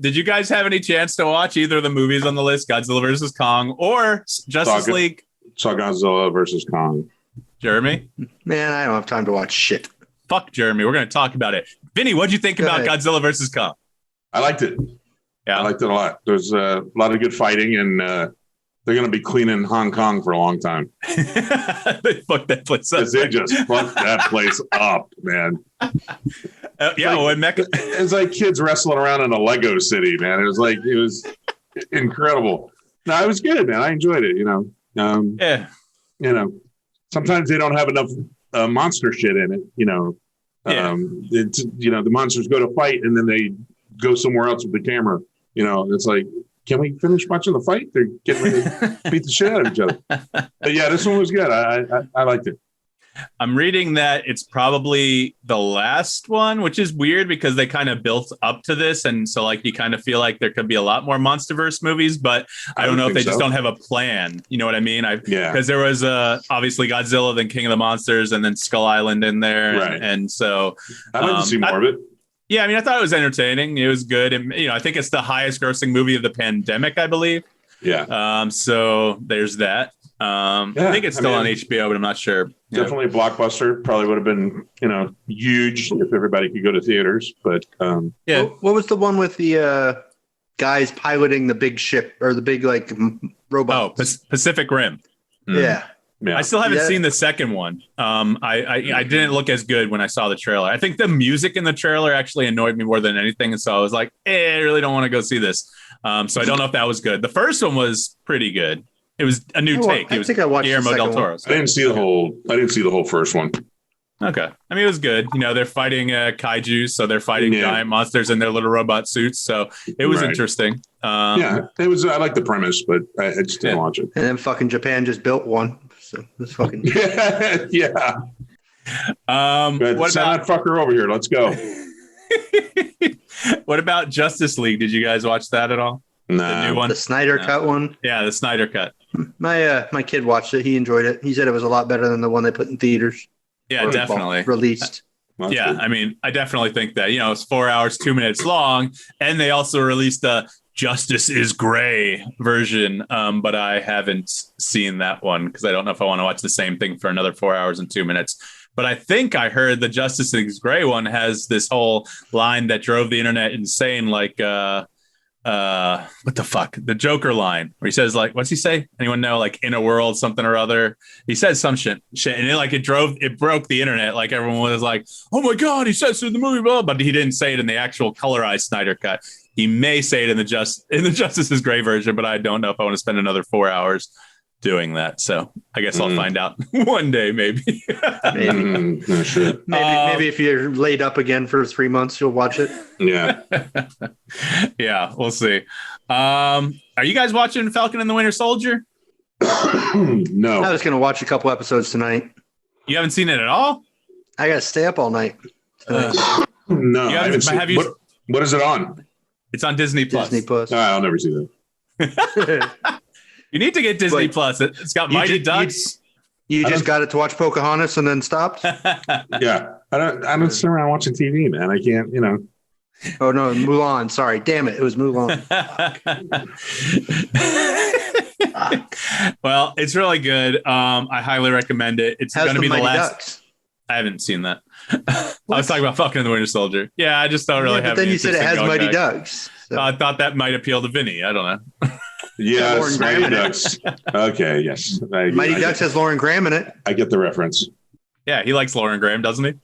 Did you guys have any chance to watch either of the movies on the list, Godzilla versus Kong or Justice League? Saw Godzilla versus Kong. Jeremy? Man, I don't have time to watch shit. Fuck Jeremy. We're going to talk about it. Vinny, what'd you think about Godzilla versus Kong? I liked it. Yeah, I liked it a lot. There's a lot of good fighting, and they're going to be cleaning Hong Kong for a long time. They fucked that place up. They just fucked that place up, man. It's like kids wrestling around in a Lego city, man. It was incredible. No, it was good, man. I enjoyed it. Sometimes they don't have enough monster shit in it. The monsters go to fight and then they go somewhere else with the camera. It's like, can we finish watching the fight? They're getting ready to beat the shit out of each other. But yeah, this one was good. I liked it. I'm reading that it's probably the last one, which is weird because they kind of built up to this. And so you kind of feel like there could be a lot more Monsterverse movies, but I don't know if they just don't have a plan. You know what I mean? Because there was obviously Godzilla, then King of the Monsters, and then Skull Island in there. Right. And so I'd like to see more of it. Yeah, I mean, I thought it was entertaining. It was good. And, I think it's the highest grossing movie of the pandemic, I believe. Yeah. So there's that. I think it's still on HBO, but I'm not sure. Definitely a blockbuster. Probably would have been, huge if everybody could go to theaters. But what was the one with the guys piloting the big ship or the big robot? Oh, Pacific Rim. Yeah. I still haven't seen the second one. I didn't look as good when I saw the trailer. I think the music in the trailer actually annoyed me more than anything, and so I was like, I really don't want to go see this. So I don't know if that was good. The first one was pretty good. It was a new take. I think I watched Guillermo del Toro. I didn't see the whole first one. Okay. I mean, it was good. They're fighting kaiju, so they're fighting giant monsters in their little robot suits. So it was interesting. It was. I like the premise, but I just didn't watch it. And then fucking Japan just built one. So it's fucking yeah. What send that fucker over here? Let's go. What about Justice League? Did you guys watch that at all? No. The new one? The Snyder Cut one? Yeah, the Snyder Cut. My kid watched it. He enjoyed it. He said it was a lot better than the one they put in theaters. Yeah, definitely. Released. Yeah, I mean, I definitely think that. It's 4 hours, 2 minutes long. And they also released a Justice is Gray version. But I haven't seen that one because I don't know if I want to watch the same thing for another 4 hours and 2 minutes. But I think I heard the Justice is Gray one has this whole line that drove the internet insane, what the fuck? The Joker line where he says, what's he say? Anyone know? In a world, something or other. He says some shit. And it broke the internet. Everyone was like, oh my God, he says it in the movie, blah, but he didn't say it in the actual colorized Snyder Cut. He may say it in the Justice is Gray version, but I don't know if I want to spend another 4 hours doing that. So I guess I'll find out one day, maybe. Maybe. No shit. Maybe if you're laid up again for 3 months, you'll watch it. Yeah. Yeah, we'll see. Are you guys watching Falcon and the Winter Soldier? No. I was going to watch a couple episodes tonight. You haven't seen it at all? I got to stay up all night tonight. No. I haven't seen, what is it on? It's on Disney Plus. Disney Plus. I'll never see that. You need to get Disney Plus. It's got Mighty Ducks. You just got it to watch Pocahontas and then stopped? Yeah. I don't sit around watching TV, man. I can't, Oh, no, Mulan. Sorry. Damn it. It was Mulan. Well, it's really good. I highly recommend it. It's going to be the last. Ducks? I haven't seen that. I was talking about Falcon and the Winter Soldier. Yeah, I just don't really have. But then you said it has Mighty Ducks. So. I thought that might appeal to Vinnie. I don't know. Yes, Mighty Ducks. Okay, yes. Mighty Ducks has Lauren Graham in it. I get the reference. Yeah, he likes Lauren Graham, doesn't he?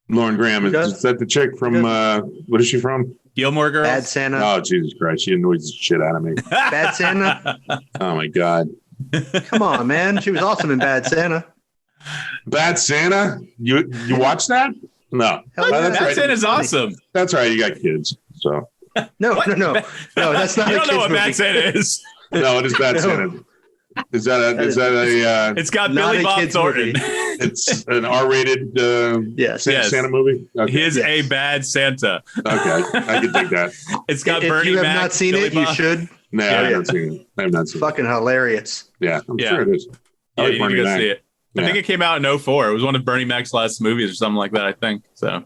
Lauren Graham. Is that the chick from, what is she from? Gilmore Girls? Bad Santa. Oh, Jesus Christ. She annoys the shit out of me. Bad Santa? Oh, my God. Come on, man. She was awesome in Bad Santa. Bad Santa? You watched that? No. Bad Santa's awesome. That's right. You got kids. So. No. That's not. You don't know what movie. Bad Santa is. No, it is Bad Santa. Is that a? It's got Billy Bob Thornton. It's an R-rated Santa movie. Okay. He is a bad Santa. Okay, I can take that. It's got if Bernie you have Mac, not seen Billy it, Bob. you should. No, I haven't seen it. I have not seen it. Fucking hilarious. Yeah, I'm sure it is. Yeah, you need to go see it. Yeah. I think it came out in 2004. It was one of Bernie Mac's last movies or something like that, I think. So,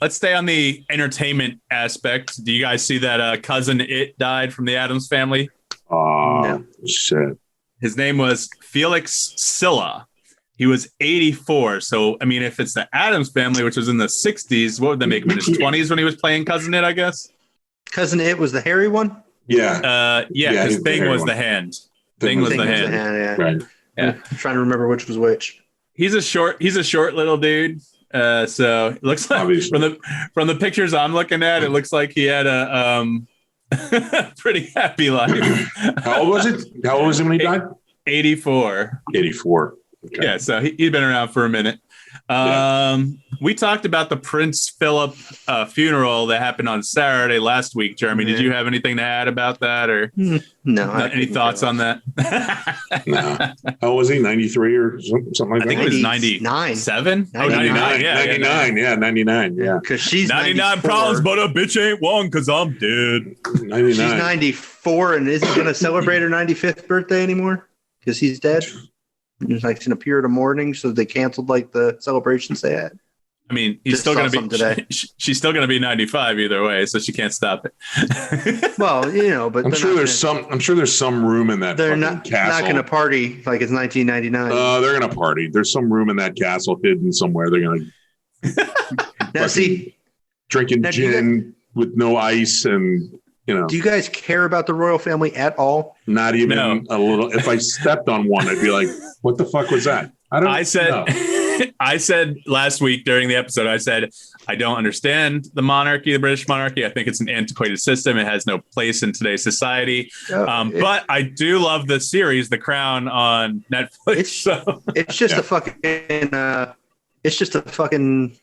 let's stay on the entertainment aspect. Do you guys see that cousin It died from the Addams family? Oh, No. Shit. His name was Felix Silla. He was 84. So, I mean, if it's the Addams family, which was in the 60s, what would they make him in his 20s when he was playing Cousin It, I guess? Cousin It was the hairy one? Yeah. Because Thing was the hand. Thing was the hand. Yeah. Right. Yeah. I'm trying to remember which was which. He's a short little dude. So it looks like from the pictures I'm looking at, it looks like he had a pretty happy life. How old was it? How old was he when he died? 84. 84. Okay. Yeah, so he'd been around for a minute. We talked about the Prince Philip funeral that happened on Saturday last week. Jeremy, did you have anything to add about that, or no? Any thoughts on that? No. How old was he? 93 or something like that? I think it was 97. 99. Yeah, 99. Yeah, 99. Yeah. Because she's 99 problems, but a bitch ain't one because I'm dead. 99. She's 94 and isn't going to celebrate her 95th birthday anymore because he's dead. It's like in a period of mourning, so they canceled like the celebrations they had. I mean, he's still going to be today. She's still going to be 95 either way, so she can't stop it. Well, but I'm sure there's some room in that. They're not going to party like it's 1999. They're going to party. There's some room in that castle hidden somewhere. They're going to now see drinking gin with no ice and. Do you guys care about the royal family at all? Not even a little. If I stepped on one, I'd be like, "What the fuck was that?" I said last week during the episode, I said, I don't understand the monarchy, the British monarchy. I think it's an antiquated system. It has no place in today's society. But I do love the series, The Crown, on Netflix. It's just a fucking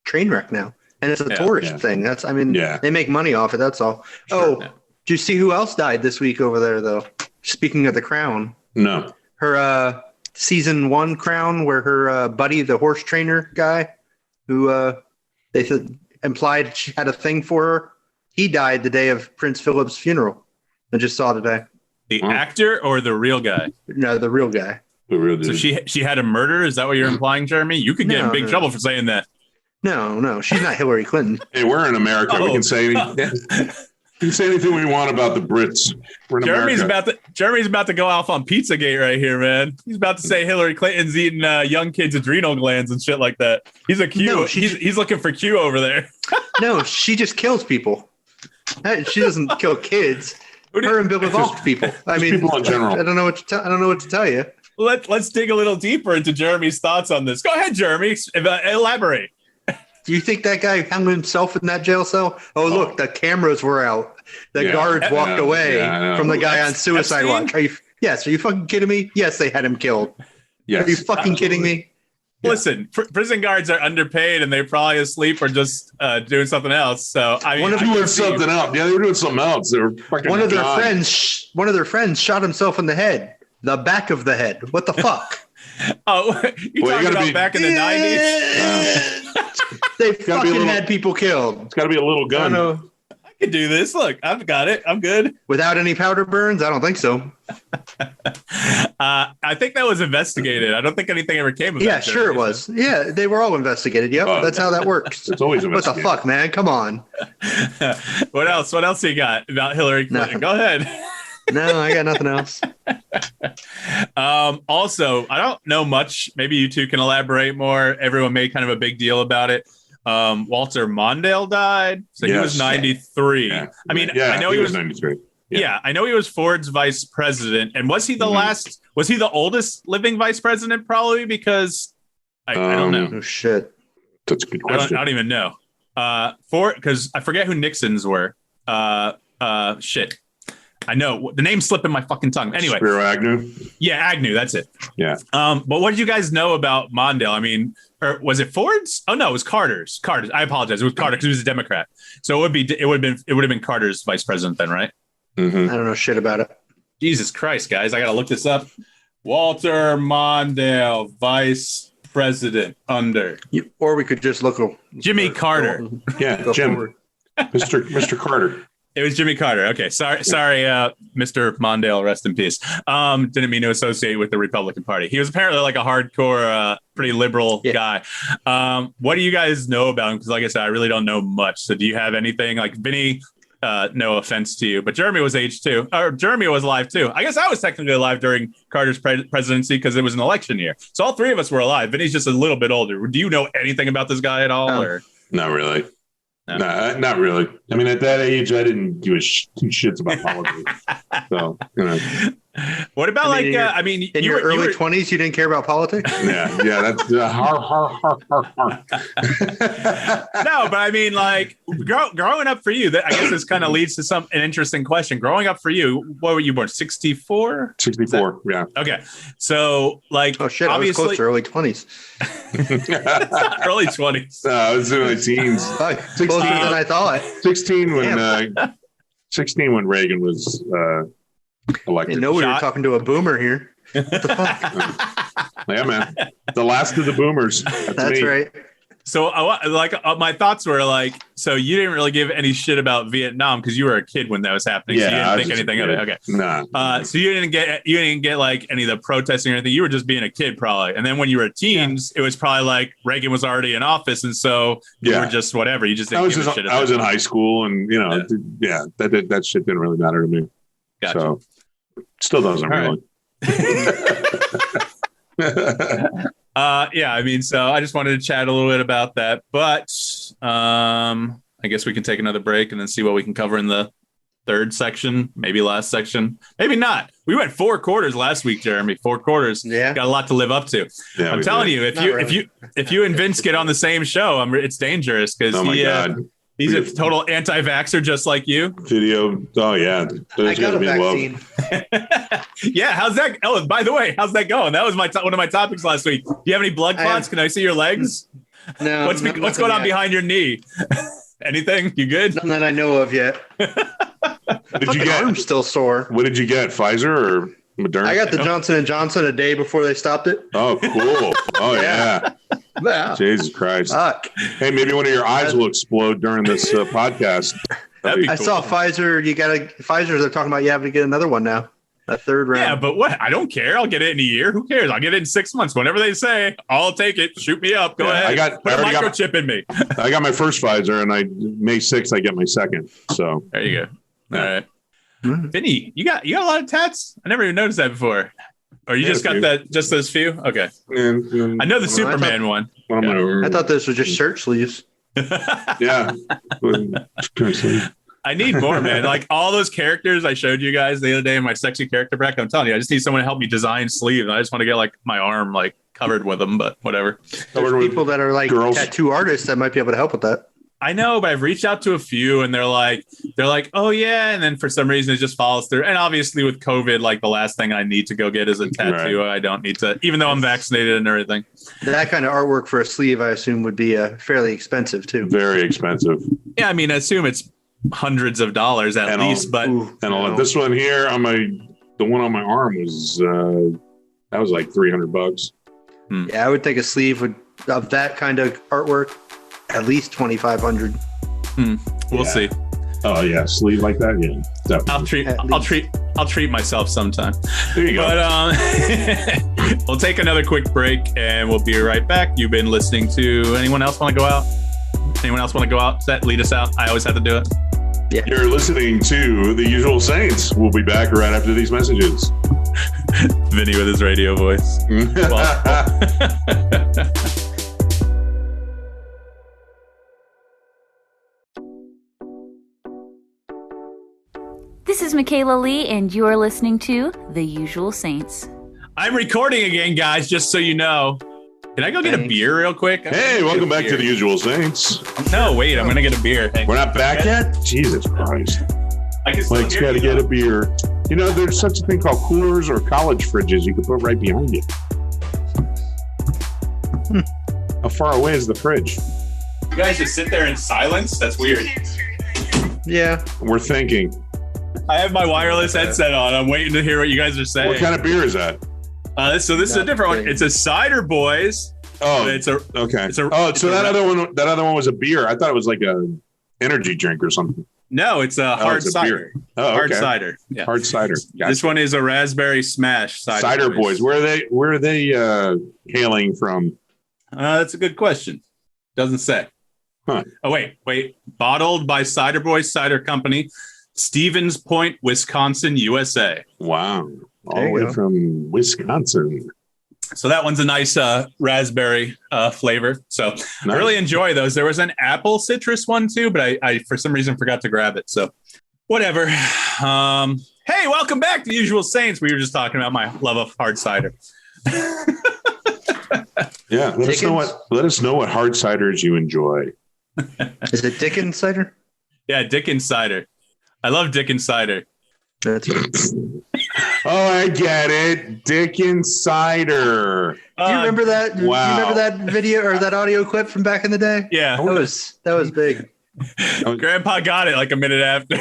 train wreck now. And it's a tourist thing. They make money off it. That's all. Sure. Do you see who else died this week over there, though? Speaking of the Crown. No. Her season 1 Crown, where her buddy, the horse trainer guy, who they implied she had a thing for her, he died the day of Prince Philip's funeral. I just saw today. The actor or the real guy? No, the real guy. The real dude. So she had a murder? Is that what you're implying, Jeremy? You could get in big trouble for saying that. No, she's not Hillary Clinton. Hey, we're in America. We can say anything we want about the Brits. We're in America. Jeremy's about to go off on Pizzagate right here, man. He's about to say Hillary Clinton's eating young kids' adrenal glands and shit like that. He's a Q. No, he's looking for Q over there. No, she just kills people. She doesn't kill kids. Her and Bill evolved people. I mean, people in general. I don't know what to tell you. Let's dig a little deeper into Jeremy's thoughts on this. Go ahead, Jeremy. Elaborate. Do you think that guy hung himself in that jail cell? Oh, look, the cameras were out. The guards walked away from the guy on suicide watch. Yes. Are you fucking kidding me? Yes, they had him killed. Yes. Are you fucking kidding me? Listen, prison guards are underpaid and they're probably asleep or just doing something else. So I mean, doing something else. Yeah, they were doing something else. They were fucking one of their friends shot himself in the head, the back of the head. What the fuck? Oh, you talking about back in the 90s? They fucking had people killed. It's got to be a little gun. I can do this. Look, I've got it. I'm good. Without any powder burns? I don't think so. I think that was investigated. I don't think anything ever came of Yeah, that. sure it was. Yeah, they were all investigated. Yep, that's how that works. It's always investigated. What the fuck, man? Come on. What else? What else you got about Hillary Clinton? Go ahead. No, I got nothing else. Also, I don't know much. Maybe you two can elaborate more. Everyone made kind of a big deal about it. Walter Mondale died, so he was 93. Yeah. I mean, I know he was 93. Yeah, I know he was Ford's vice president. And was he the last? Was he the oldest living vice president? Probably, because I don't know. Oh shit, that's a good question. I don't even know. Because I forget who Nixon's were. Shit. I know the name's slipping my fucking tongue. Anyway, Spiro Agnew. Yeah, Agnew. That's it. Yeah. But what did you guys know about Mondale? I mean, or was it Ford's? Oh no, it was Carter's. Carter's. I apologize. It was Carter because he was a Democrat. So it would have been Carter's vice president then, right? Mm-hmm. I don't know shit about it. Jesus Christ, guys! I gotta look this up. Walter Mondale, vice president under. Or we could just look. Jimmy Carter. Yeah, Jim. Mr. Carter. It was Jimmy Carter. Okay, sorry, Mr. Mondale, rest in peace. Didn't mean to associate with the Republican Party. He was apparently like a hardcore, pretty liberal guy. What do you guys know about him? Because, like I said, I really don't know much. So, do you have anything like Vinnie? No offense to you, but Jeremy was age too, or Jeremy was alive too. I guess I was technically alive during Carter's presidency because it was an election year. So all three of us were alive. Vinny's just a little bit older. Do you know anything about this guy at all? Or not really? No, not really. I mean, at that age, I didn't give two shits about politics. So, you know. What about in your early 20s, you didn't care about politics? Yeah, that's har. No, but I mean, like growing up for you, I guess this kind of leads to an interesting question. Growing up for you, what were you born? 64? 64. Yeah. Okay, so like, oh shit, obviously, I was close to early 20s. Early 20s. No, I was in my teens. Closer than I thought. 16 when Reagan was elected. You know we were talking to a boomer here. What the fuck? Yeah, man. The last of the boomers. That's right. So, my thoughts were like, so you didn't really give any shit about Vietnam because you were a kid when that was happening. Yeah, so you didn't think anything of it. Okay. Nah. So you didn't get like any of the protesting or anything. You were just being a kid, probably. And then when you were teens, it was probably like Reagan was already in office, and so you were just whatever. You just didn't give a shit. I was in high school, and that shit didn't really matter to me. Gotcha. So still doesn't really. I mean, so I just wanted to chat a little bit about that, but I guess we can take another break and then see what we can cover in the third section, maybe last section, maybe not. We went 4 quarters last week, Jeremy. 4 quarters. Yeah, got a lot to live up to. Yeah, I'm telling you, if you and Vince get on the same show, it's dangerous because he's a total anti-vaxxer, just like you. Video. Oh yeah, I got a vaccine. Yeah, how's that? Oh, by the way, how's that going? That was one of my topics last week. Do you have any blood clots? Can I see your legs? No. What's going on behind your knee? Anything? You good? Nothing that I know of yet. Did you get? Arm's still sore. What did you get? Pfizer or Moderna? I got the Johnson & Johnson a day before they stopped it. Oh, cool. Oh yeah. Jesus Christ. Fuck. Hey, maybe one of your eyes will explode during this podcast. Cool. I saw Pfizer. Pfizer. They're talking about you having to get another one now. A third round. Yeah, but what? I don't care. I'll get it in a year. Who cares? I'll get it in 6 months. Whenever they say, I'll take it. Shoot me up. Go ahead. Put a microchip in me. I got my first Pfizer, and May 6th I get my second. So there you go. All right. Vinny, you got a lot of tats? I never even noticed that before. Or you just got just those few? Okay. I know the Superman one. I thought this was just shirt sleeves. Yeah. I need more, man. Like all those characters I showed you guys the other day in my sexy character bracket. I'm telling you, I just need someone to help me design sleeves. I just want to get like my arm like covered with them, but whatever. There's people that are like tattoo artists that might be able to help with that. I know, but I've reached out to a few, and they're like, oh yeah, and then for some reason it just follows through. And obviously with COVID, like the last thing I need to go get is a tattoo. Right. I don't need to, even though I'm vaccinated and everything. That kind of artwork for a sleeve, I assume, would be fairly expensive too. Very expensive. Yeah, I mean, I assume it's hundreds of dollars at least. But this one here on the one on my arm was that was like $300. Yeah, I would think a sleeve of that kind of artwork. At least 2,500. We'll see. Oh yeah, sleeve like that. Yeah, definitely. I'll treat myself sometime. There you go. But we'll take another quick break and we'll be right back. You've been listening to. Anyone else want to go out? Anyone else want to go out? Lead us out. I always have to do it. Yeah. You're listening to The Usual Saints. We'll be back right after these messages. Vinnie with his radio voice. This is Michaela Lee, and you're listening to The Usual Saints. I'm recording again, guys, just so you know. Can I go get a beer real quick? Hey, welcome back to The Usual Saints. No, wait, I'm going to get a beer. We're not back yet? Jesus Christ. Mike's got to get a beer. You know, there's such a thing called coolers or college fridges you can put right behind you. How far away is the fridge? You guys just sit there in silence? That's weird. Yeah. We're thinking. I have my wireless headset on. I'm waiting to hear what you guys are saying. What kind of beer is that? So this is a different one. It's a Ciderboys. Oh, okay. So that other one was a beer. I thought it was like a energy drink or something. No, it's a hard cider. Oh, okay. Hard cider. Yeah. Hard cider. Gotcha. This one is a raspberry smash Ciderboys. Where are they hailing from? That's a good question. Doesn't say. Huh. Oh wait. Bottled by Ciderboys Cider Company, Stevens Point, Wisconsin, USA. Wow. All the way from Wisconsin. So that one's a nice raspberry flavor. So nice. I really enjoy those. There was an apple citrus one too, but I for some reason forgot to grab it. So whatever. Hey, welcome back to Usual Saints. We were just talking about my love of hard cider. Yeah, let us know what hard ciders you enjoy. Is it Dickens cider? Yeah, Dickens cider. I love Dickens cider. That's Oh, I get it. Dickens cider. Do you remember that? Wow. Do you remember that video or that audio clip from back in the day? Yeah. That was big. Grandpa got it like a minute after.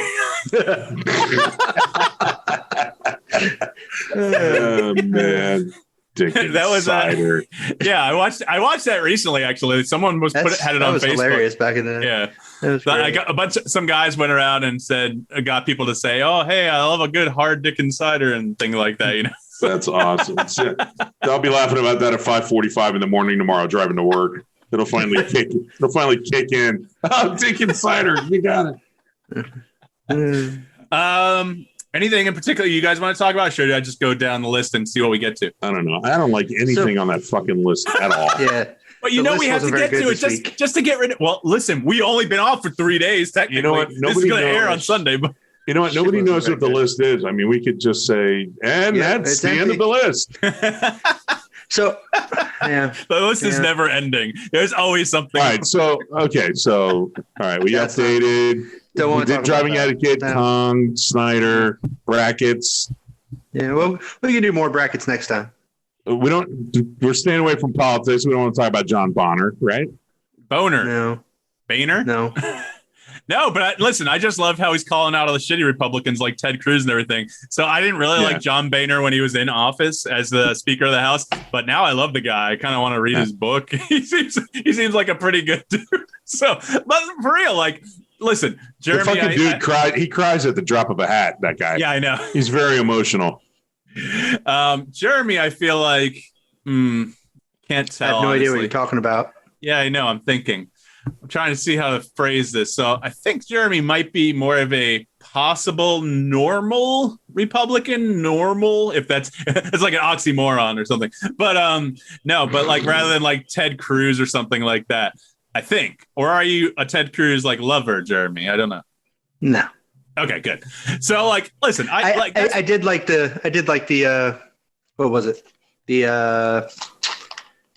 Oh, man. Dickens that was cider. Yeah, I watched that recently. Actually, someone had it on Facebook. That was hilarious back in the day. Yeah, I got some guys went around and got people to say, "Oh, hey, I love a good hard Dickens cider" and things like that. You know, that's awesome. I'll be laughing about that at 5:45 in the morning tomorrow, driving to work. It'll finally kick in. Oh, Dickens cider, you got it. Anything in particular you guys want to talk about? Should I just go down the list and see what we get to? I don't know. I don't like anything on that fucking list at all. Yeah. But we have to get to it just to get rid of. Well, listen, we only been off for 3 days. Technically, you know what? This is going to air on Sunday. But you know what? Nobody knows what the list is. I mean, we could just say, that's the end of the list. So, yeah, the list is never ending. There's always something. All right. So, all right. We updated. We did driving etiquette, Kong, Snyder, brackets. Yeah, well, we can do more brackets next time. We're staying away from politics. We don't want to talk about John Bonner, right? Boner. No. Boehner? No. No, but listen, I just love how he's calling out all the shitty Republicans like Ted Cruz and everything. So I didn't really like John Boehner when he was in office as the Speaker of the House, but now I love the guy. I kind of want to read his book. He seems like a pretty good dude. So, but for real, like, listen, Jeremy. The fucking dude cried. He cries at the drop of a hat. That guy. Yeah, I know. He's very emotional. Jeremy, I feel like can't tell. I have no idea what honestly. you're talking about. Yeah, I know. I'm thinking. I'm trying to see how to phrase this. So I think Jeremy might be more of a possible normal Republican, if that's it's like an oxymoron or something. But no, but like rather than like Ted Cruz or something like that, I think. Or are you a Ted Cruz like lover, Jeremy? I don't know. No. Okay, good. So like, listen, I did like the what was it? The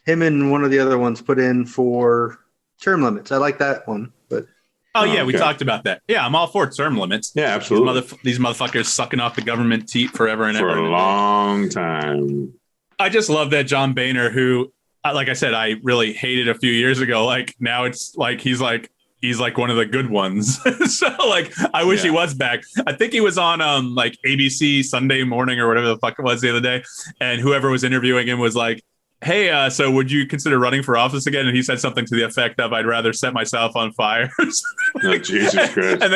him and one of the other ones put in for term limits. I like that one, but Oh, yeah, we talked about that. Yeah, I'm all for term limits. Yeah, absolutely. These motherfuckers sucking off the government teat forever and ever. For a long time. I just love that John Boehner, who, like I said, I really hated a few years ago. Like, now it's like he's like one of the good ones. So, like, I wish he was back. I think he was on like ABC Sunday Morning or whatever the fuck it was the other day. And whoever was interviewing him was like, hey, so would you consider running for office again? And he said something to the effect of, I'd rather set myself on fire. Oh, Jesus Christ. And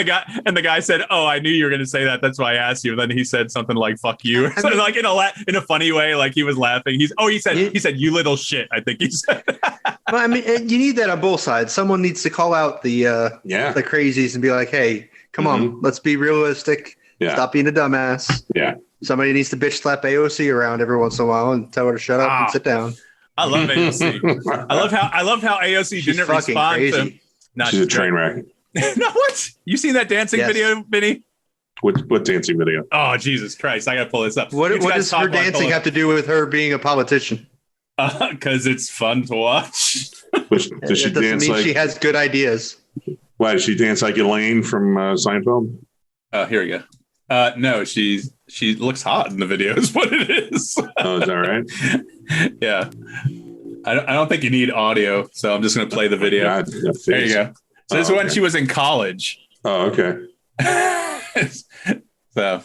the guy said, oh, I knew you were going to say that. That's why I asked you. And then he said something like, fuck you. So like in a funny way, like he was laughing. He said, you little shit, I think he said. Well, I mean, you need that on both sides. Someone needs to call out the crazies and be like, hey, come on, let's be realistic. Yeah. Stop being a dumbass. Yeah. Somebody needs to bitch slap AOC around every once in a while and tell her to shut up and sit down. I love AOC. I love how AOC didn't respond crazy. to. She's a train wreck. No, what? You seen that dancing video, Vinnie? What dancing video? Oh, Jesus Christ! I gotta pull this up. What does her dancing have to do with her being a politician? Because it's fun to watch. Does she dance like she has good ideas? Why does she dance like Elaine from Seinfeld? Here we go. No, she looks hot in the video is what it is. Oh, is that right? Yeah. I don't think you need audio, so I'm just going to play the video. God, there you go. So this is when she was in college. Oh, okay. So,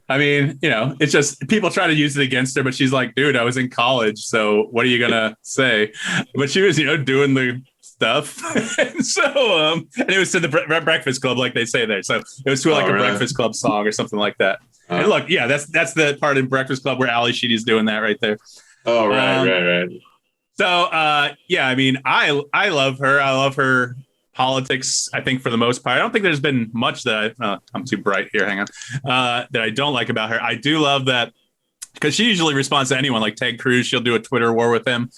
I mean, it's just people try to use it against her, but she's like, dude, I was in college, so what are you going to say? But she was, doing the stuff. And so, and it was to the Breakfast Club, like they say there. So it was to like a really? Breakfast Club song or something like that. And look, yeah, that's the part in Breakfast Club where Ali Sheedy's doing that right there. Oh, right. So, yeah, I mean, I love her. I love her politics, I think, for the most part. I don't think there's been much that I'm too bright here. Hang on. That I don't like about her. I do love that because she usually responds to anyone like Ted Cruz. She'll do a Twitter war with him.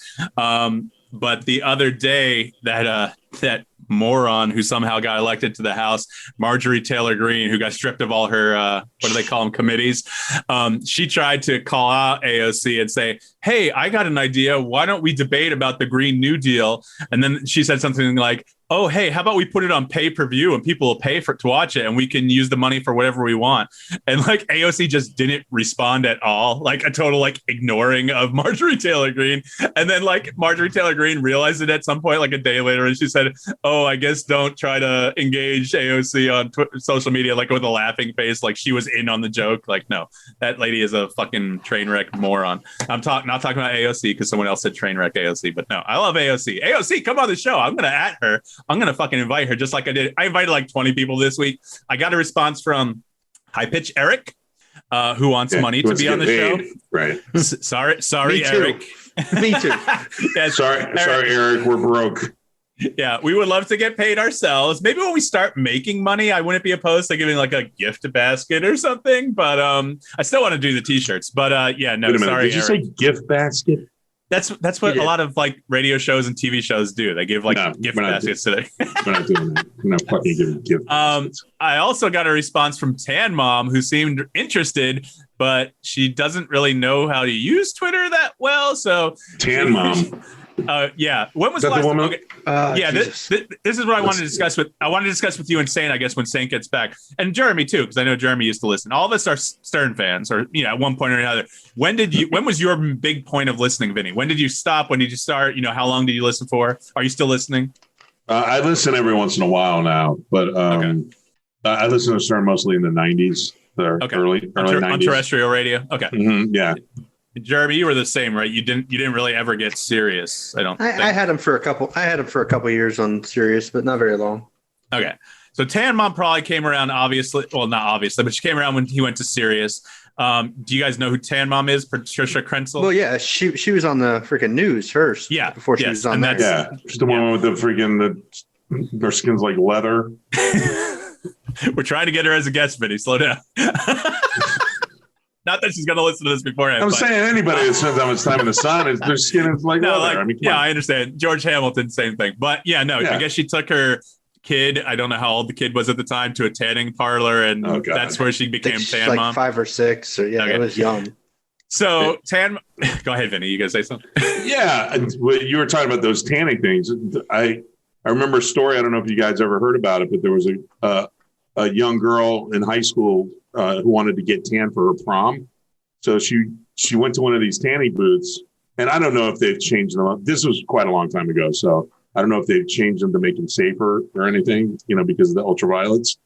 But the other day that moron who somehow got elected to the House, Marjorie Taylor Greene, who got stripped of all her, what do they call them, committees. She tried to call out AOC and say, hey, I got an idea. Why don't we debate about the Green New Deal? And then she said something like, oh, hey, how about we put it on pay-per-view and people will pay to watch it and we can use the money for whatever we want. And like AOC just didn't respond at all, like a total like ignoring of Marjorie Taylor Greene. And then like Marjorie Taylor Greene realized it at some point, like a day later. And she said, oh, I guess don't try to engage AOC on social media, like with a laughing face, like she was in on the joke. Like, no, that lady is a fucking train wreck moron. I'm not talking about AOC because someone else said train wreck AOC, but no, I love AOC. AOC, come on the show. I'm going to at her. I'm going to fucking invite her just like I did. I invited like 20 people this week. I got a response from High Pitch Eric, who wants money to be on the show. Right. Sorry, Eric. Me too. Yeah, sorry, Eric. We're broke. Yeah, we would love to get paid ourselves. Maybe when we start making money, I wouldn't be opposed to giving like a gift basket or something. But I still want to do the T-shirts. But yeah, no, sorry. Did you say gift basket? That's what a lot of like radio shows and TV shows do. They give like gift baskets today. We're not doing that. We're not fucking giving gift baskets. I also got a response from Tan Mom who seemed interested, but she doesn't really know how to use Twitter that well. So Tan Mom. Yeah. When was the last time? Okay. Yeah, this is what I wanted to discuss with. I wanted to discuss with you and Saint, I guess, when Saint gets back, and Jeremy too, because I know Jeremy used to listen. All of us are Stern fans, or at one point or another. When was your big point of listening, Vinny? When did you stop? When did you start? How long did you listen for? Are you still listening? I listen every once in a while now, but I listen to Stern mostly in the '90s, early '90s on terrestrial radio. Okay, yeah. Jeremy, you were the same, right? You didn't really ever get Sirius. I had him for a couple. I had him for a couple years on Sirius, but not very long. Okay, so Tan Mom probably came around. Obviously, well, not obviously, but she came around when he went to Sirius. Do you guys know who Tan Mom is? Patricia Krenzel. Well, yeah, she was on the freaking news first. Yeah, before she was on that. Yeah, she's the one with the freaking her skin's like leather. We're trying to get her as a guest, Vinny. Slow down. Not that she's going to listen to this beforehand. I'm saying anybody that spends that much time in the sun, their skin is like leather. I mean, I understand. George Hamilton, same thing. But I guess she took her kid, I don't know how old the kid was at the time, to a tanning parlor, and that's where she became Tan Mom. Like 5 or 6, or it was young. So Tan, go ahead, Vinny. You gonna say something? Yeah, you were talking about those tanning things. I remember a story. I don't know if you guys ever heard about it, but there was a young girl in high school who wanted to get tan for her prom. So she went to one of these tanning booths, and I don't know if they've changed them up. This was quite a long time ago, so I don't know if they've changed them to make them safer or anything, because of the ultraviolets.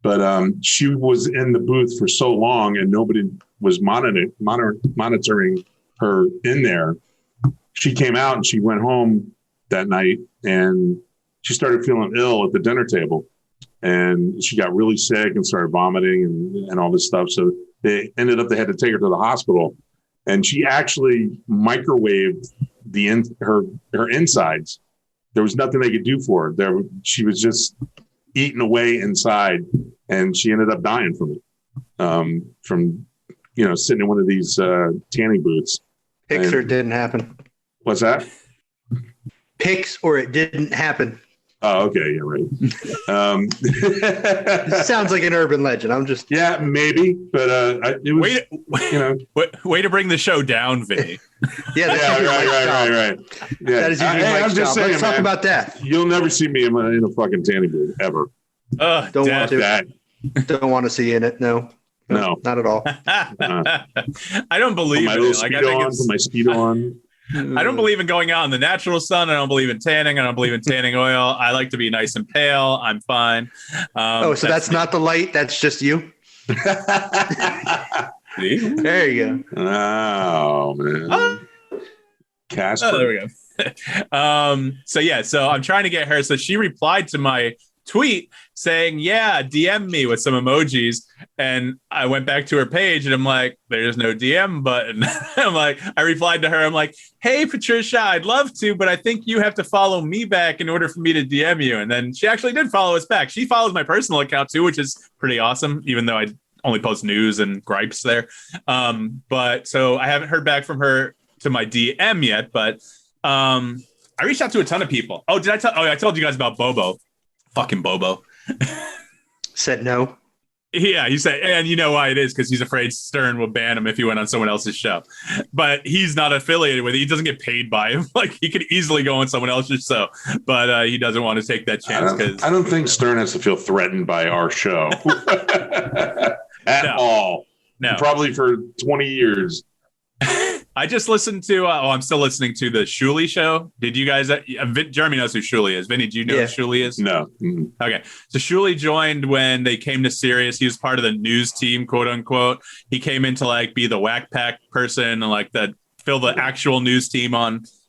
But she was in the booth for so long, and nobody was monitoring her in there. She came out and she went home that night, and she started feeling ill at the dinner table, and she got really sick and started vomiting and all this stuff. So they had to take her to the hospital, and she actually microwaved her insides. There was nothing they could do for her. She was just eaten away inside, and she ended up dying from it. From sitting in one of these tanning booths. Pics or it didn't happen. What's that? Pics or it didn't happen. Oh, okay, yeah, right. This sounds like an urban legend. Yeah, maybe, but it was way to bring the show down, Vinny. Right. Yeah, that is usually Mike's job. Saying, let's talk about death. You'll never see me in a fucking tanning booth ever. Don't want to. Don't want to see in it. No, not at all. I don't believe put my Speedo on. I don't believe in going out in the natural sun. I don't believe in tanning. I don't believe in tanning oil. I like to be nice and pale. I'm fine. So that's not the light. That's just you. See? There you go. Oh man. Casper. Oh, there we go. So I'm trying to get her. So she replied to my tweet saying, DM me with some emojis. And I went back to her page and I'm like, there's no DM button. I replied to her. I'm like, hey, Patricia, I'd love to, but I think you have to follow me back in order for me to DM you. And then she actually did follow us back. She follows my personal account too, which is pretty awesome, even though I only post news and gripes there. But so I haven't heard back from her to my DM yet, but I reached out to a ton of people. Oh, I told you guys about Bobo. Fucking Bobo. Said no. Yeah, he said, and you know why it is, because he's afraid Stern will ban him if he went on someone else's show. But he's not affiliated with it. He doesn't get paid by him. Like, he could easily go on someone else's show, but he doesn't want to take that chance. I don't think Stern has to feel threatened by our show at all. No, probably for 20 years. I just listened to, I'm still listening to the Shuley show. Did you guys, Jeremy knows who Shuley is. Vinny, do you know who Shuley is? No. Mm-hmm. Okay. So Shuley joined when they came to Sirius. He was part of the news team, quote unquote. He came in to be the whack pack person and fill the actual news team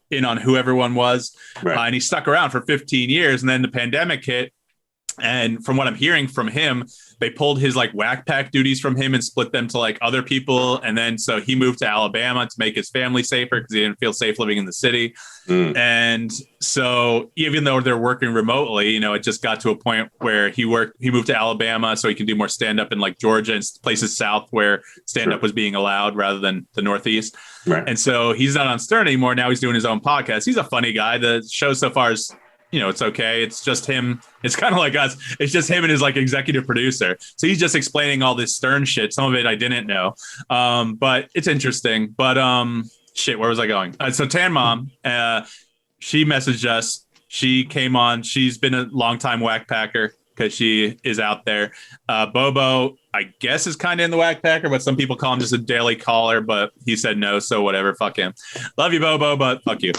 in on who everyone was. Right. And he stuck around for 15 years. And then the pandemic hit. And from what I'm hearing from him, they pulled his whack pack duties from him and split them to other people. And then so he moved to Alabama to make his family safer because he didn't feel safe living in the city. And so even though they're working remotely, it just got to a point where he moved to Alabama so he can do more stand up in Georgia and places south where stand up was being allowed rather than the Northeast. Right. And so he's not on Stern anymore. Now he's doing his own podcast. He's a funny guy. The show so far is, it's okay. It's just him. It's kind of like us. It's just him and his executive producer. So he's just explaining all this Stern shit. Some of it I didn't know, but it's interesting. But where was I going? So Tan Mom, she messaged us. She came on. She's been a longtime whack packer because she is out there. Bobo, I guess, is kind of in the whack packer, but some people call him just a daily caller. But he said no, so whatever. Fuck him. Love you, Bobo, but fuck you.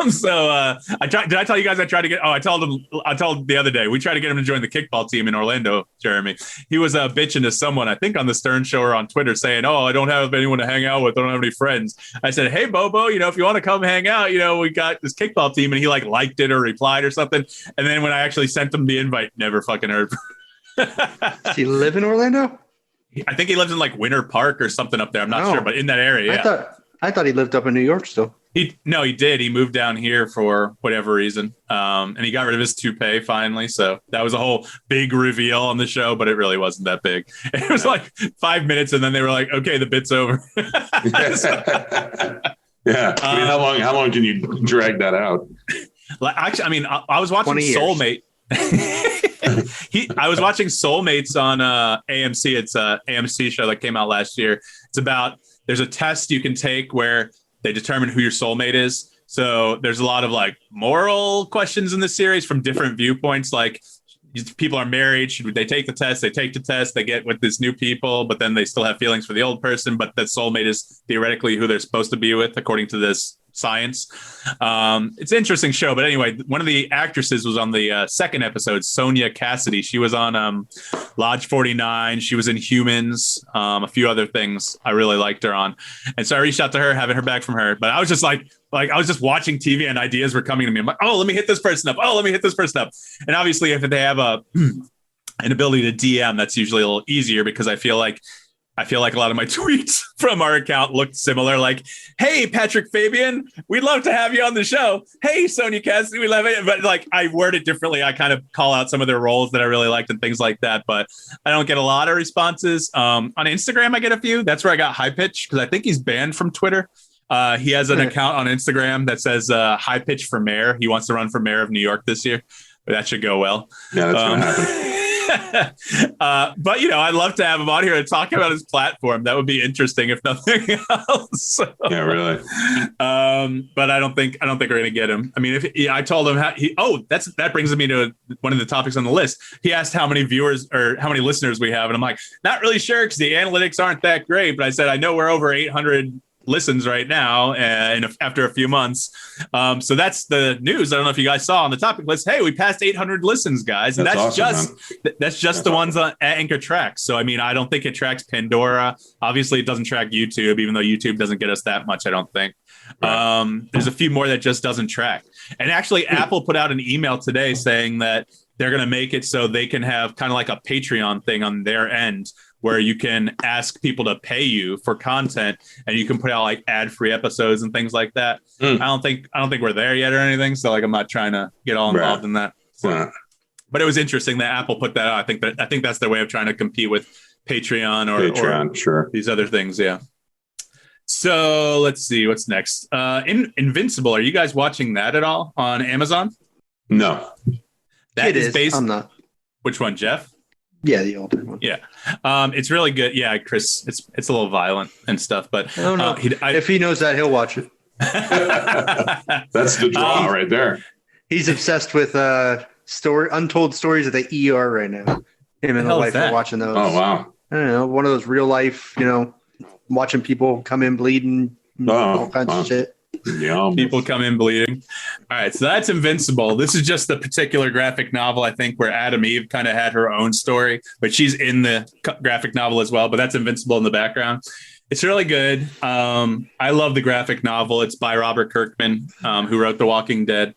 So did I tell you guys I tried to get? Oh, I told the other day we tried to get him to join the kickball team in Orlando. Jeremy, he was bitching to someone, I think on the Stern Show or on Twitter, saying, "Oh, I don't have anyone to hang out with. I don't have any friends." I said, "Hey, Bobo, if you want to come hang out, we got this kickball team," and he liked it or replied or something. And then when I actually sent him the invite, never fucking heard. Does he live in Orlando? I think he lives in Winter Park or something up there. I'm not sure, but in that area. Yeah. I thought he lived up in New York still. He did. He moved down here for whatever reason. And he got rid of his toupee finally. So that was a whole big reveal on the show, but it really wasn't that big. It was 5 minutes and then they were like, okay, the bit's over. Yeah. How long can you drag that out? Actually, I was watching Soulmate. I was watching Soulmates on AMC. It's a AMC show that came out last year. It's about, there's a test you can take where they determine who your soulmate is. So there's a lot of like moral questions in the series from different viewpoints. Like people are married. Should they take the test? They take the test. They get with this new people, but then they still have feelings for the old person. But that soulmate is theoretically who they're supposed to be with, according to this science. It's an interesting show. But anyway, one of the actresses was on the second episode, Sonia Cassidy. She was on Lodge 49. She was in Humans, a few other things I really liked her on. And so I reached out to her, having her back from her. But I was just like I was just watching TV and ideas were coming to me. I'm like, oh, let me hit this person up. Oh, let me hit this person up. And obviously, if they have an ability to DM, that's usually a little easier, because I feel like a lot of my tweets from our account looked similar. Like, hey, Patrick Fabian, we'd love to have you on the show. Hey, Sonia Cassidy, we love it. But like, I word it differently. I kind of call out some of their roles that I really liked and things like that. But I don't get a lot of responses. On Instagram, I get a few. That's where I got High Pitch, because I think he's banned from Twitter. He has an account on Instagram that says High Pitch for mayor. He wants to run for mayor of New York this year. But that should go well. Yeah, that's going to happen. But I'd love to have him on here to talk about his platform. That would be interesting, if nothing else. Yeah, really. But I don't think we're gonna get him. I mean, I told him that brings me to one of the topics on the list. He asked how many viewers or how many listeners we have, and I'm like, not really sure, because the analytics aren't that great. But I said, I know we're over 800 listens right now, and after a few months. So that's the news. I don't know if you guys saw on the topic list. Hey, we passed 800 listens, guys, and that's awesome, that's just the ones on Anchor tracks. So I mean, I don't think it tracks Pandora. Obviously, it doesn't track YouTube, even though YouTube doesn't get us that much, I don't think. Right. There's a few more that just doesn't track. And actually, Apple put out an email today saying that they're going to make it so they can have kind of like a Patreon thing on their end, where you can ask people to pay you for content, and you can put out like ad-free episodes and things like that. I don't think we're there yet or anything. So like, I'm not trying to get all involved in that. So, but it was interesting that Apple put that out. I think that's their way of trying to compete with Patreon or sure, these other things. Yeah. So let's see what's next. Invincible. Are you guys watching that at all on Amazon? No. That is based. I'm not. Which one, Jeff? Yeah, the older one. Yeah, it's really good. Yeah, Chris, it's a little violent and stuff, but I don't know. If he knows that, he'll watch it. That's the draw right there. He's obsessed with untold stories of the ER right now. Him and the wife are watching those. Oh wow! I don't know, one of those real life, watching people come in bleeding, all kinds of shit. Yum. People come in bleeding. All right, so that's Invincible. This is just the particular graphic novel, I think, where Adam Eve kind of had her own story, but she's in the graphic novel as well. But that's Invincible in the background. It's really good. I love the graphic novel. It's by Robert Kirkman, who wrote The Walking Dead.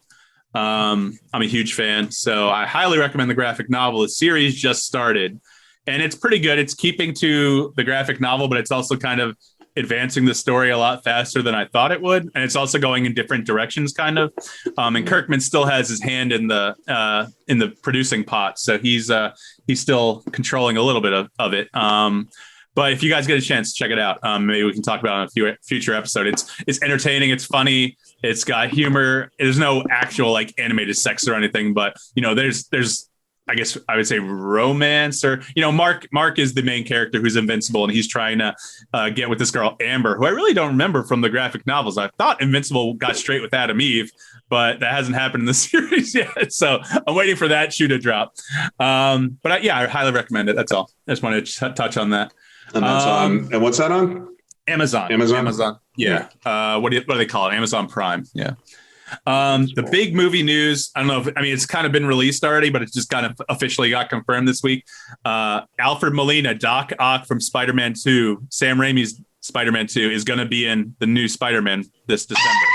I'm a huge fan, so I highly recommend the graphic novel. The series just started, and it's pretty good. It's keeping to the graphic novel, but it's also kind of advancing the story a lot faster than I thought it would, and it's also going in different directions, kind of. And Kirkman still has his hand in the producing pot, so he's still controlling a little bit of it. But if you guys get a chance, check it out. Maybe we can talk about it in a future episode. It's entertaining. It's funny. It's got humor. There's no actual like animated sex or anything, but there's I guess I would say romance, or Mark is the main character who's invincible, and he's trying to get with this girl Amber, who I really don't remember from the graphic novels. I thought Invincible got straight with Adam Eve, but that hasn't happened in the series yet. So I'm waiting for that shoe to drop. But I highly recommend it. That's all. I just wanted to touch on that. And that's on. And what's that on? Amazon. Yeah. What do they call it? Amazon Prime. Yeah. The big movie news, I don't know it's kind of been released already, but it just kind of officially got confirmed this week. Alfred Molina, Doc Ock from Spider-Man 2, Sam Raimi's Spider-Man 2, is going to be in the new Spider-Man this December.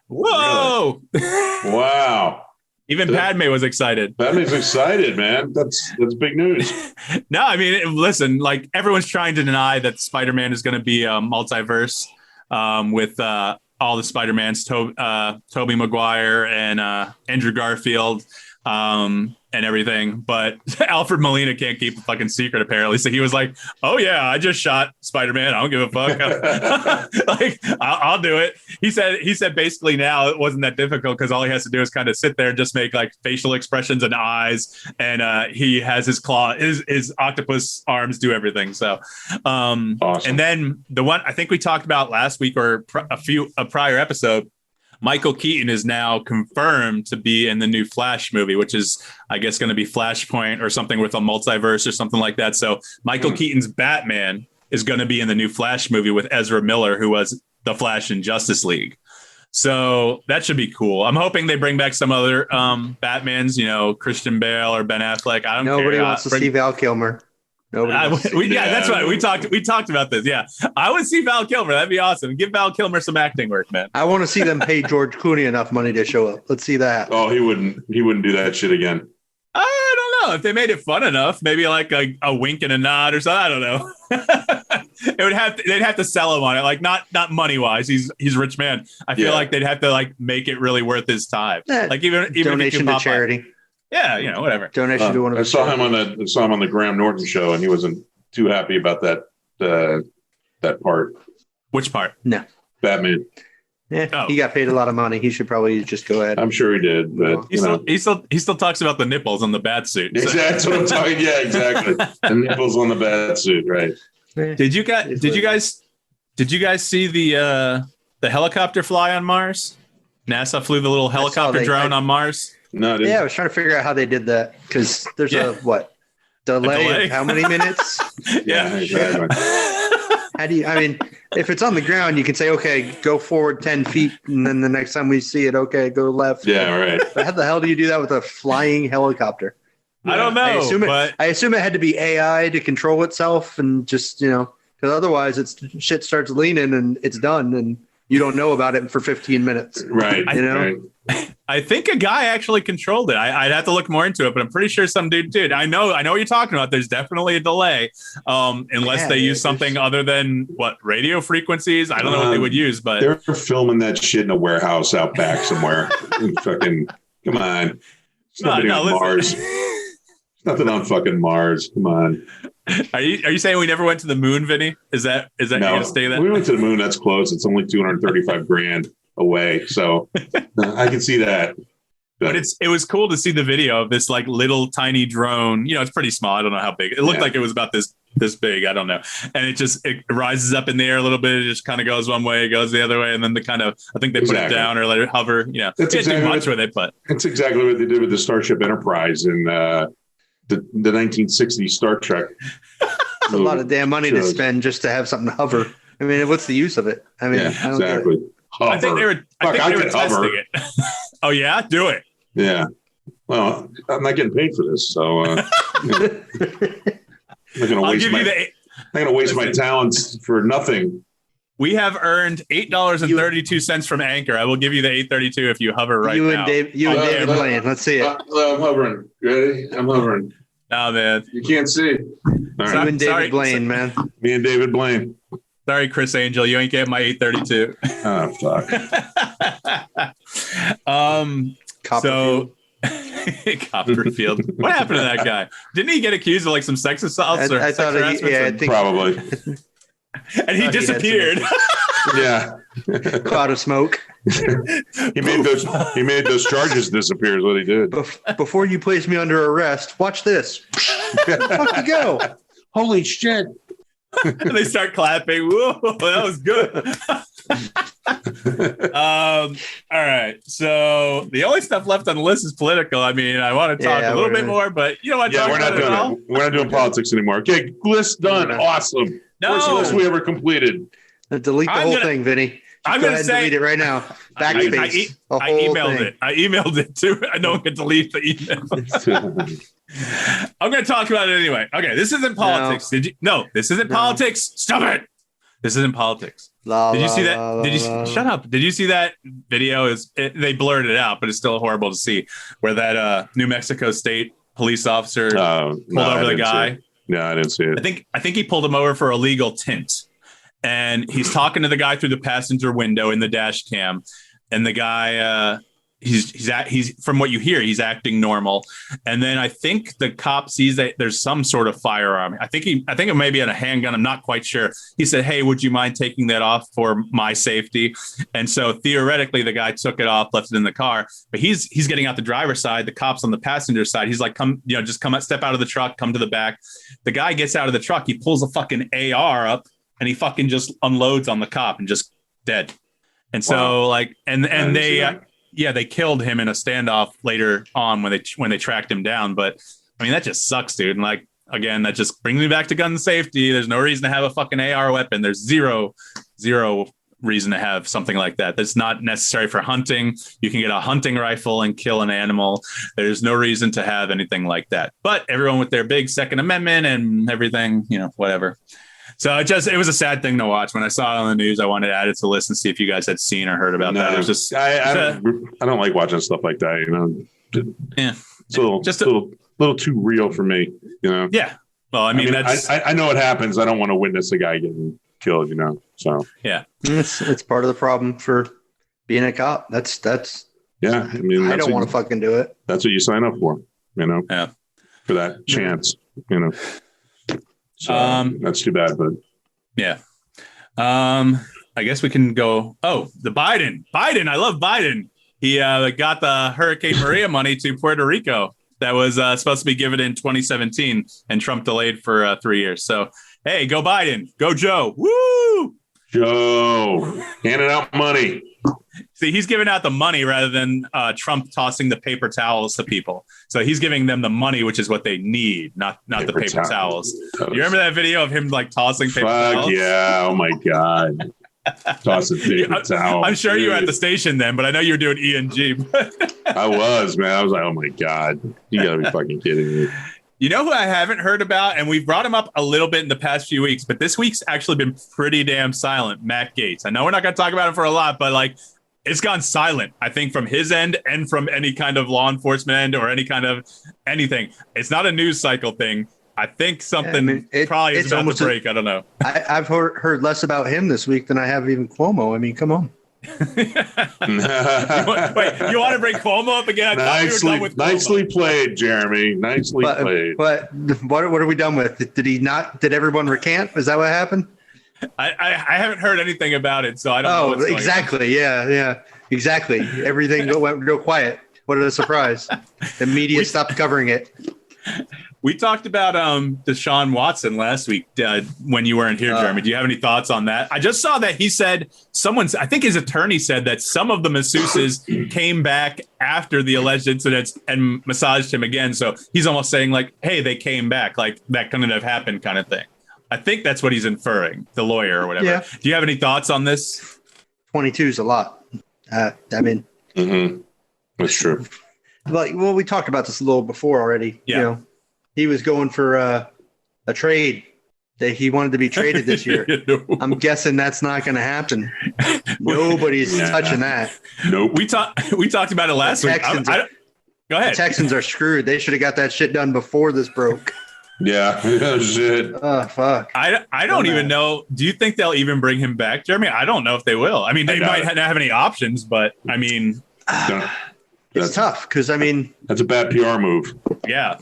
Whoa! Really? Wow. Even Padme was excited. Padme's excited, man. That's big news. No, listen, like everyone's trying to deny that Spider-Man is going to be a multiverse with all the Spider-Mans, Tobey Maguire and Andrew Garfield and everything. But Alfred Molina can't keep a fucking secret, apparently. So he was like, oh, yeah, I just shot Spider-Man. I don't give a fuck. Like, I'll do it. He said basically now it wasn't that difficult because all he has to do is kind of sit there and just make like facial expressions and eyes. And he has his claw, his octopus arms do everything. So awesome. And then the one I think we talked about last week or a prior episode, Michael Keaton is now confirmed to be in the new Flash movie, which is, I guess, going to be Flashpoint or something with a multiverse or something like that. So Michael Keaton's Batman is going to be in the new Flash movie with Ezra Miller, who was the Flash in Justice League. So that should be cool. I'm hoping they bring back some other Batmans, you know, Christian Bale or Ben Affleck. I don't care. Nobody wants to see Val Kilmer. Yeah, that's right. We talked about this. Yeah, I would see Val Kilmer. That'd be awesome. Give Val Kilmer some acting work, man. I want to see them pay George Clooney enough money to show up. Let's see that. Oh, he wouldn't do that shit again. I don't know if they made it fun enough. Maybe like a wink and a nod or something. I don't know. They'd have to sell him on it, like not money wise. He's a rich man. I feel like they'd have to like make it really worth his time. Like even donation to charity. Yeah, you know, whatever. Donation to one of. I saw him on the Graham Norton show, and he wasn't too happy about that part. Which part? No, Batman. Yeah, He got paid a lot of money. He should probably just go ahead. I'm sure he did, but he still talks about the nipples on the bat suit. So. That's what I'm talking. Yeah, exactly. The nipples on the bat suit, right? Did you guys see the helicopter fly on Mars? NASA flew the little helicopter drone on Mars. No, I was trying to figure out how they did that because there's a delay of how many minutes? Yeah. Exactly. How do you? I mean, if it's on the ground, you can say, "Okay, go forward 10 feet," and then the next time we see it, okay, go left. Yeah, right. But how the hell do you do that with a flying helicopter? I don't know. I assume it had to be AI to control itself, and just because otherwise, shit starts leaning and it's done, and you don't know about it for 15 minutes. Right. Right. I think a guy actually controlled it. I'd have to look more into it, but I'm pretty sure some dude did. I know what you're talking about. There's definitely a delay, unless they use something other than radio frequencies. I don't know what they would use, but they're filming that shit in a warehouse out back somewhere. Fucking come on, it's nothing on Mars. Nothing on fucking Mars. Come on. Are you saying we never went to the moon, Vinny? Is that no, you're gonna stay there? We went to the moon. That's close. It's only $235,000 away, so I can see that. But it was cool to see the video of this like little tiny drone. It's pretty small. I don't know how big. It looked like it was about this big. I don't know. And it rises up in the air a little bit. It just kind of goes one way, it goes the other way, and then I think they put it down or let it hover. That's exactly too much with it, but that's exactly what they did with the Starship Enterprise in the 1960s Star Trek. A lot of damn money to spend just to have something to hover. I mean, what's the use of it? I mean, I don't exactly. I think they were testing it. Oh yeah, do it. Yeah. Well, I'm not getting paid for this, so I'm not going to waste my talents for nothing. We have earned $8.32 from Anchor. I will give you the $8.32 if you hover right now. You and David Blaine. Let's see it. I'm hovering. Ready? I'm hovering. Oh man, you can't see. All right. You and David Blaine, man. Me and David Blaine. Sorry, Chris Angel, you ain't getting my 832. Oh fuck. Copperfield. What happened to that guy? Didn't he get accused of like some sex assault? I thought I think probably. And he disappeared. Yeah. Cloud of smoke. He made those charges disappear is what he did. Before you place me under arrest, watch this. Where the fuck you go? Holy shit. They start clapping. Whoa, that was good. All right. So the only stuff left on the list is political. I mean, I want to talk a little bit more, but you know what? Yeah, we're not doing politics anymore. Okay, list done. Awesome. No. First list we ever completed. Delete the whole thing, Vinny. I'm going to delete it right now. Backspace. I emailed it. I emailed it too. I don't get to delete the email. I'm going to talk about it anyway. Okay, this isn't politics. No, this isn't politics. Stop it. This isn't politics. Did you see that? Shut up. Did you see that video? They blurred it out, but it's still horrible to see where that New Mexico State police officer pulled over the guy. No, I didn't see it. I think he pulled him over for illegal tint. And he's talking to the guy through the passenger window in the dash cam. And the guy, he's from what you hear, he's acting normal. And then I think the cop sees that there's some sort of firearm. I think it may be on a handgun. I'm not quite sure. He said, "Hey, would you mind taking that off for my safety?" And so theoretically, the guy took it off, left it in the car. But he's getting out the driver's side. The cop's on the passenger side. He's like, step out of the truck, come to the back. The guy gets out of the truck. He pulls a fucking AR up and he fucking just unloads on the cop and just dead. And so like, and they, they killed him in a standoff later on when they tracked him down. But I mean, that just sucks, dude. And like, again, that just brings me back to gun safety. There's no reason to have a fucking AR weapon. There's zero reason to have something like that. That's not necessary for hunting. You can get a hunting rifle and kill an animal. There's no reason to have anything like that. But everyone with their big Second Amendment and everything, whatever. So it was a sad thing to watch. When I saw it on the news, I wanted to add it to the list and see if you guys had seen or heard about that. It was just I don't like watching stuff like that. Yeah, it's a little too real for me. Yeah. Well, I mean that's I know it happens. I don't want to witness a guy getting killed. So yeah, it's part of the problem for being a cop. That's yeah. I mean, I don't want to fucking do it. That's what you sign up for. Yeah. For that chance. So that's too bad, but yeah. I guess we can go. Oh, the Biden. I love Biden. He got the Hurricane Maria money to Puerto Rico that was supposed to be given in 2017, and Trump delayed for 3 years. So, hey, go Biden, go Joe. Woo! Joe, handing out money. See, he's giving out the money rather than Trump tossing the paper towels to people. So he's giving them the money, which is what they need, not the paper towels. You remember that video of him like tossing paper towels? Yeah. Oh my God. Tossing paper towels. I'm sure you were at the station then, but I know you were doing E&G. I was, man. I was like, oh my God. You gotta be fucking kidding me. You know who I haven't heard about, and we've brought him up a little bit in the past few weeks, but this week's actually been pretty damn silent. Matt Gaetz. I know we're not going to talk about him for a lot, but like it's gone silent, I think, from his end and from any kind of law enforcement end or any kind of anything. It's not a news cycle thing. I think something probably is about to break. I don't know. I've heard less about him this week than I have even Cuomo. I mean, come on. Wait, you want to bring Cuomo up again? Nicely played, Jeremy. Nicely played. But what are we done with? Did everyone recant? Is that what happened? I haven't heard anything about it, so I don't know. Oh, exactly. Yeah, exactly. Everything went real quiet. What a surprise. The media stopped covering it. We talked about Deshaun Watson last week when you weren't here, Jeremy. Do you have any thoughts on that? I just saw that he said I think his attorney said that some of the masseuses came back after the alleged incidents and massaged him again. So he's almost saying like, hey, they came back, like that couldn't have happened kind of thing. I think that's what he's inferring, the lawyer or whatever. Yeah. Do you have any thoughts on this? 22 is a lot. I mean, that's true. Well, we talked about this a little before already. Yeah. He was going for a trade that he wanted to be traded this year. No. I'm guessing that's not going to happen. Nobody's touching that. Nope. We talked about it last week. Go ahead. The Texans are screwed. They should have got that shit done before this broke. Yeah. Shit. Oh, fuck. I don't even know. Do you think they'll even bring him back, Jeremy? I don't know if they will. I mean, they might not have any options, but I mean, it's tough because I mean, that's a bad PR move. Yeah.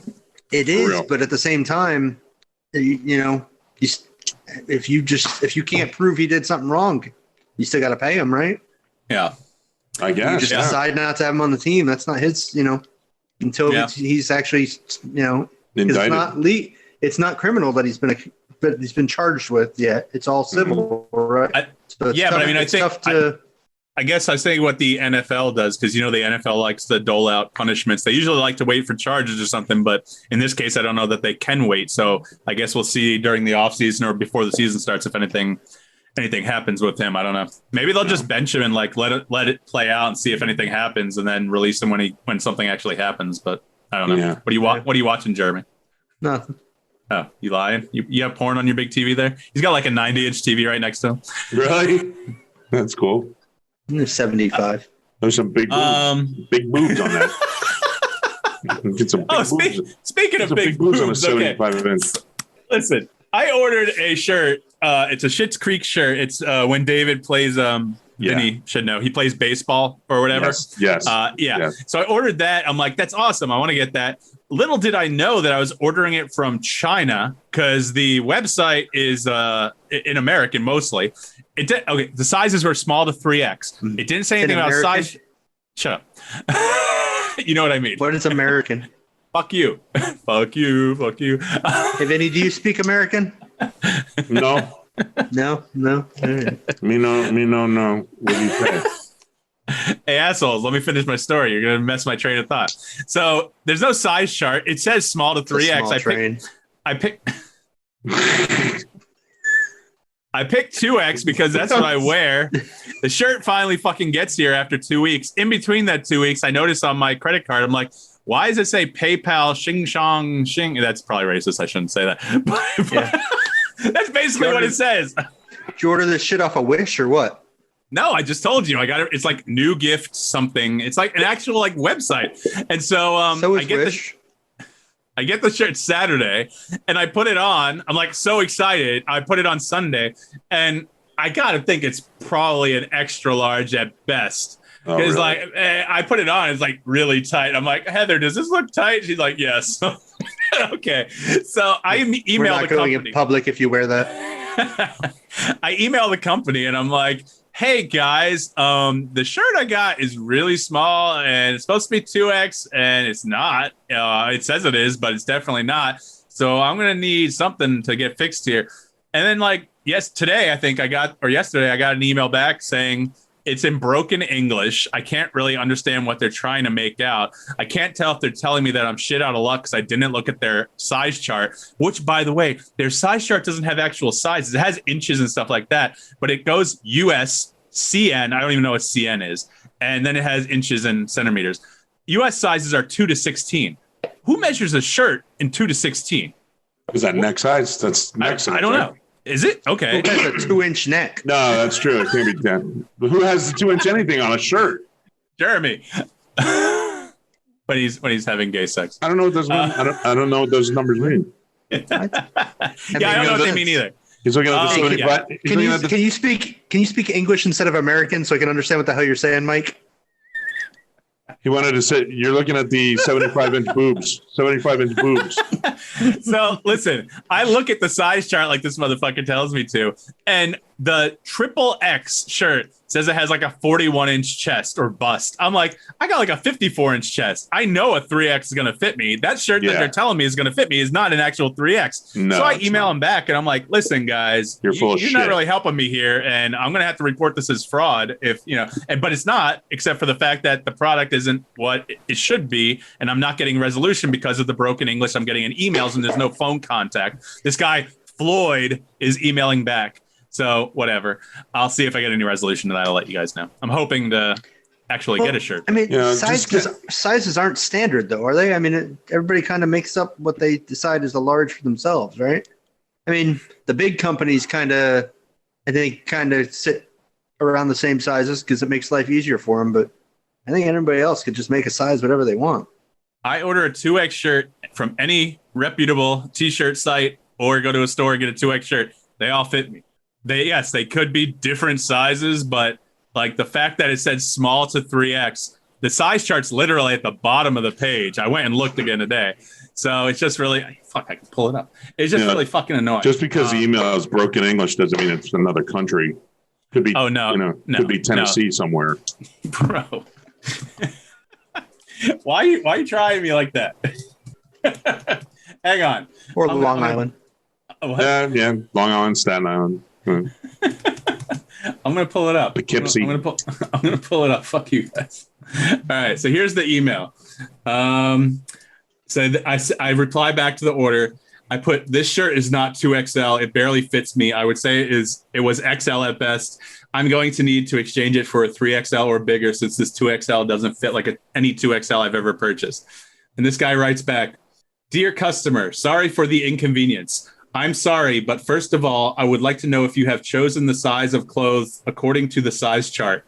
It is, but at the same time, if you can't prove he did something wrong, you still got to pay him, right? Yeah, I guess. You just decide not to have him on the team. That's not his, until he's actually, indicted. It's not criminal that he's been charged with yet. It's all civil, right? But I mean, I think I guess I was saying what the NFL does, because, the NFL likes to dole out punishments. They usually like to wait for charges or something. But in this case, I don't know that they can wait. So I guess we'll see during the offseason or before the season starts if anything happens with him. I don't know. Maybe they'll just bench him and like let it play out and see if anything happens and then release him when something actually happens. But I don't know. Yeah. What are you watching, Jeremy? Nothing. Oh, you lying? You have porn on your big TV there? He's got like a 90-inch TV right next to him. Really? That's cool. 75. There's some big boobs on that. Get some big boobs. Speaking of big boobs on a 75 inch. Listen, I ordered a shirt. It's a Schitt's Creek shirt. It's when David plays. Vinnie should know. He plays baseball or whatever. Yes. Yes. So I ordered that. I'm like, that's awesome. I want to get that. Little did I know that I was ordering it from China because the website is in American mostly. The sizes were small to 3X. It didn't say anything about size. Shut up. You know what I mean? What is American? Fuck you. Fuck you. Hey, Vinny, do you speak American? No. No. All right. Me no. What do you say? Hey, assholes, let me finish my story. You're going to mess my train of thought. So there's no size chart. It says small to 3X. I picked I picked 2X because that's what I wear. The shirt finally fucking gets here after 2 weeks. In between that 2 weeks, I noticed on my credit card, I'm like, why does it say PayPal Xing Shang Xing? That's probably racist. I shouldn't say that. But that's basically what it says. Did you order this shit off a Wish or what? No, I just told you. I got it. It's like new gift something. It's like an actual like website. And so I get the shirt Saturday and I put it on. I'm like so excited. I put it on Sunday and I gotta think it's probably an extra large at best. Because I put it on, it's like really tight. I'm like, Heather, does this look tight? She's like, yes. Okay. So I emailed the company. We're not going in public if you wear that. I emailed the company and I'm like, hey guys, the shirt I got is really small and it's supposed to be 2X and it's not. It says it is, but it's definitely not. So I'm going to need something to get fixed here. And then yesterday I got an email back saying it's in broken English. I can't really understand what they're trying to make out. I can't tell if they're telling me that I'm shit out of luck because I didn't look at their size chart, which, by the way, their size chart doesn't have actual sizes. It has inches and stuff like that, but it goes US, CN. I don't even know what CN is. And then it has inches and centimeters. US sizes are 2 to 16. Who measures a shirt in 2 to 16? Is that neck size? That's neck size. I don't know. Is it? Okay. Who has a 2-inch neck? No, that's true. It can't be 10. But who has the 2-inch anything on a shirt? Jeremy. when he's having gay sex. I don't know what those mean. I don't know what those numbers mean. I don't know what they mean either. He's looking at the 75. Can you speak English instead of American so I can understand what the hell you're saying, Mike? He wanted to say, you're looking at the 75-inch boobs. 75-inch boobs. So, listen, I look at the size chart like this motherfucker tells me to, and the XXX shirt says it has like a 41-inch chest or bust. I'm like, I got like a 54-inch chest. I know a 3X is going to fit me. That shirt that they're telling me is going to fit me is not an actual 3X. No, so I email them back, and I'm like, listen, guys, you're not really helping me here, and I'm going to have to report this as fraud but it's not, except for the fact that the product isn't what it should be, and I'm not getting resolution because of the broken English. I'm getting in emails, and there's no phone contact. This guy, Floyd, is emailing back. So whatever. I'll see if I get any resolution to that. I'll let you guys know. I'm hoping to actually get a shirt. I mean, sizes aren't standard, though, are they? I mean, everybody kind of makes up what they decide is a large for themselves, right? I mean, the big companies kind of sit around the same sizes because it makes life easier for them. But I think everybody else could just make a size whatever they want. I order a 2X shirt from any reputable T-shirt site or go to a store and get a 2X shirt. They all fit me. They could be different sizes, but like the fact that it said small to 3X, the size chart's literally at the bottom of the page. I went and looked again today. So it's just really, I can pull it up. It's just really fucking annoying. Just because the email is broken English doesn't mean it's another country. Could be, could be Tennessee somewhere. Bro. Why are you trying me like that? Hang on. Or Long Island. Yeah, Long Island, Staten Island. I'm gonna pull it up. Poughkeepsie. I'm gonna pull it up. Fuck you guys. All right. So here's the email. I reply back to the order. I put, this shirt is not 2XL. It barely fits me. I would say it was XL at best. I'm going to need to exchange it for a 3XL or bigger since this 2XL doesn't fit like any 2XL I've ever purchased. And this guy writes back, "Dear customer, sorry for the inconvenience. I'm sorry, but first of all, I would like to know if you have chosen the size of clothes according to the size chart.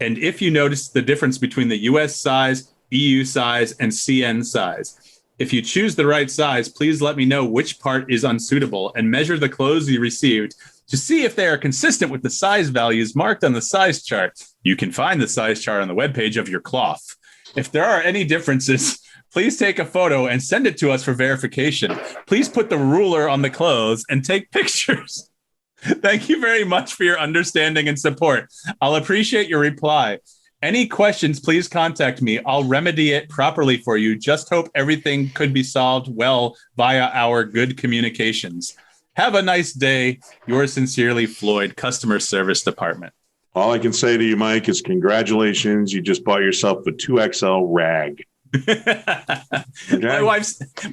And if you noticed the difference between the US size, EU size, and CN size. If you choose the right size, please let me know which part is unsuitable and measure the clothes you received to see if they are consistent with the size values marked on the size chart. You can find the size chart on the webpage of your cloth. If there are any differences, please take a photo and send it to us for verification. Please put the ruler on the clothes and take pictures. Thank you very much for your understanding and support. I'll appreciate your reply. Any questions, please contact me. I'll remedy it properly for you. Just hope everything could be solved well via our good communications. # Have a nice day. Yours sincerely, Floyd, Customer Service Department. All I can say to you, Mike, is congratulations. You just bought yourself a 2XL rag. Okay?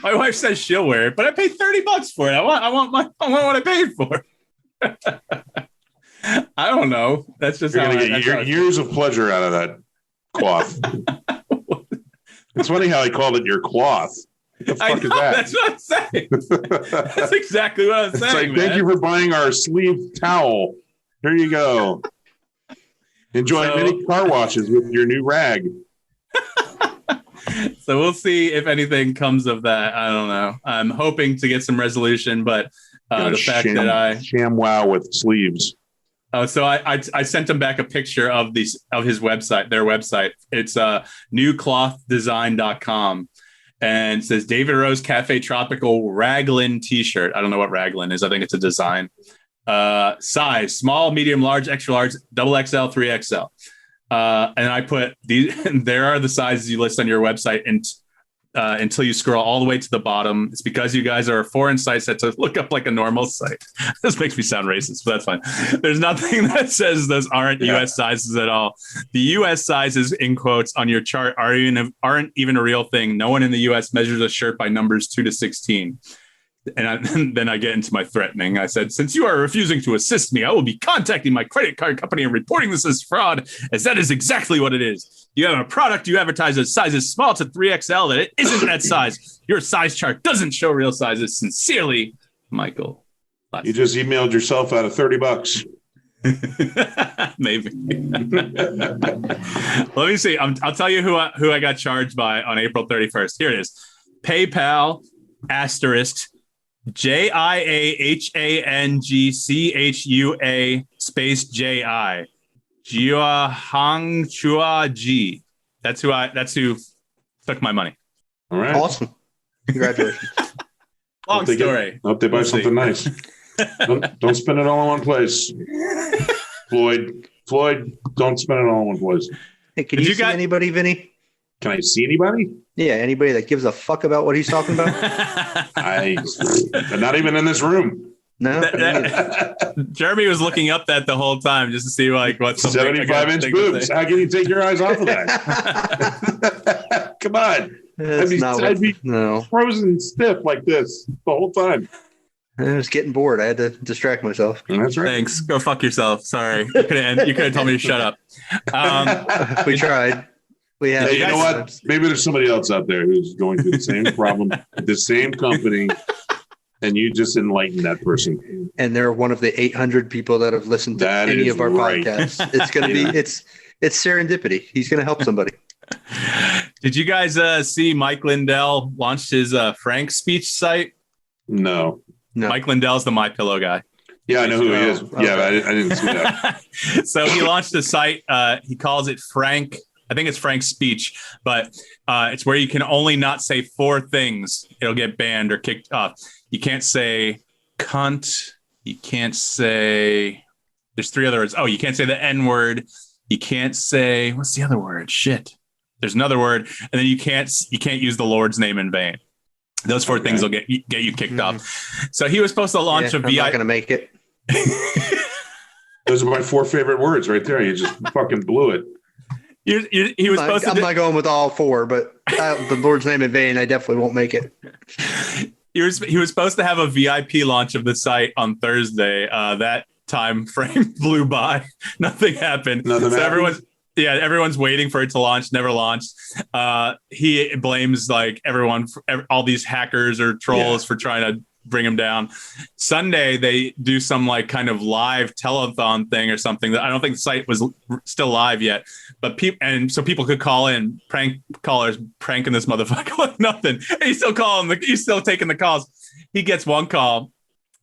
My wife says she'll wear it, but I paid $30 for it. I want what I paid for. I don't know. That's just You're going to get years of pleasure out of that cloth. It's funny how I called it your cloth. What the fuck is that? That's what I'm saying. That's exactly what I'm saying. It's like, thank you for buying our sleeve towel. Here you go. Enjoy many car washes with your new rag. So we'll see if anything comes of that. I don't know. I'm hoping to get some resolution, but the fact that I ShamWow with sleeves. So I sent him back a picture of his website, their website. It's newclothdesign.com. And it says David Rose Cafe Tropical Raglan t-shirt. I don't know what Raglan is. I think it's a design. Size, small, medium, large, extra large, double XL, 3XL. And I put these, there are the sizes you list on your website until you scroll all the way to the bottom. It's because you guys are a foreign site set to look up like a normal site. This makes me sound racist, but that's fine. There's nothing that says those aren't US sizes at all. The US sizes, in quotes, on your chart aren't even a real thing. No one in the US measures a shirt by numbers 2 to 16. And then I get into my threatening. I said, since you are refusing to assist me, I will be contacting my credit card company and reporting this as fraud, as that is exactly what it is. You have a product you advertise as sizes small to 3XL that it isn't that size. Your size chart doesn't show real sizes. Sincerely, Michael. You just emailed yourself out of $30. Maybe. Let me see. I'll tell you who I got charged by on April 31st. Here it is. PayPal *. JIAHANGCHUA space JI. Jia Hang Chua G. That's who took my money. All right. Awesome. Congratulations. Long story. Hope they buy something nice. Don't spend it all in one place. Floyd, don't spend it all in one place. Hey, can you see anybody, Vinny? Can I see anybody? Yeah, anybody that gives a fuck about what he's talking about? They're not even in this room. No. Jeremy was looking up that the whole time just to see like what's 75-inch boobs. How can you take your eyes off of that? Come on. I'd be frozen stiff like this the whole time. I was getting bored. I had to distract myself. That's right. Thanks. Go fuck yourself. Sorry. You could have told me to shut up. We tried. Yeah, you know what? Maybe there's somebody else out there who's going through the same problem with the same company, and you just enlighten that person. And they're one of the 800 people that have listened to any of our podcasts. It's going to be it's serendipity. He's going to help somebody. Did you guys see Mike Lindell launched his Frank speech site? No. Mike Lindell's the My Pillow guy. Yeah, I know who he is. Okay. Yeah, I didn't see that. So he launched a site. He calls it Frank. I think it's Frank's speech, but it's where you can only not say 4 things. It'll get banned or kicked off. You can't say cunt. You can't say, there's 3 other words. Oh, you can't say the N word. You can't say, what's the other word? Shit. There's another word. And then you can't use the Lord's name in vain. Those 4 things will get you kicked off. So he was supposed to launch a VI. I'm not going to make it. Those are my 4 favorite words right there. You just fucking blew it. He was supposed I'm not going with all 4, but the Lord's name in vain, I definitely won't make it. He was supposed to have a VIP launch of the site on Thursday. That time frame blew by. Nothing happened. Everyone's waiting for it to launch. Never launched. He blames like everyone, all these hackers or trolls for trying to bring him down. Sunday they do some like kind of live telethon thing or something that I don't think the site was still live yet, but people could call in, prank callers pranking this motherfucker like nothing. And he's still calling, he's still taking the calls. He gets one call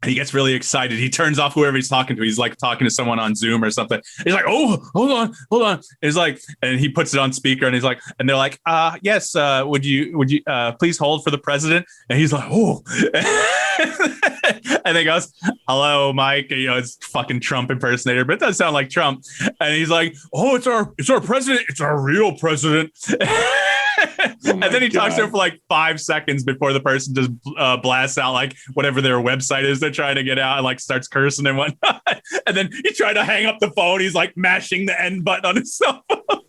and he gets really excited. He turns off whoever he's talking to. He's like talking to someone on Zoom or something. He's like, oh, hold on. He's like, and he puts it on speaker and he's like, and they're like, yes, would you please hold for the president? And he's like, oh. And he goes, hello, Mike. You know, it's fucking Trump impersonator, but it does sound like Trump. And he's like, oh, it's our president. It's our real president. And then he talks to her for like 5 seconds before the person just blasts out like whatever their website is they're trying to get out and like starts cursing and whatnot. And then he tried to hang up the phone. He's like mashing the end button on his cell phone.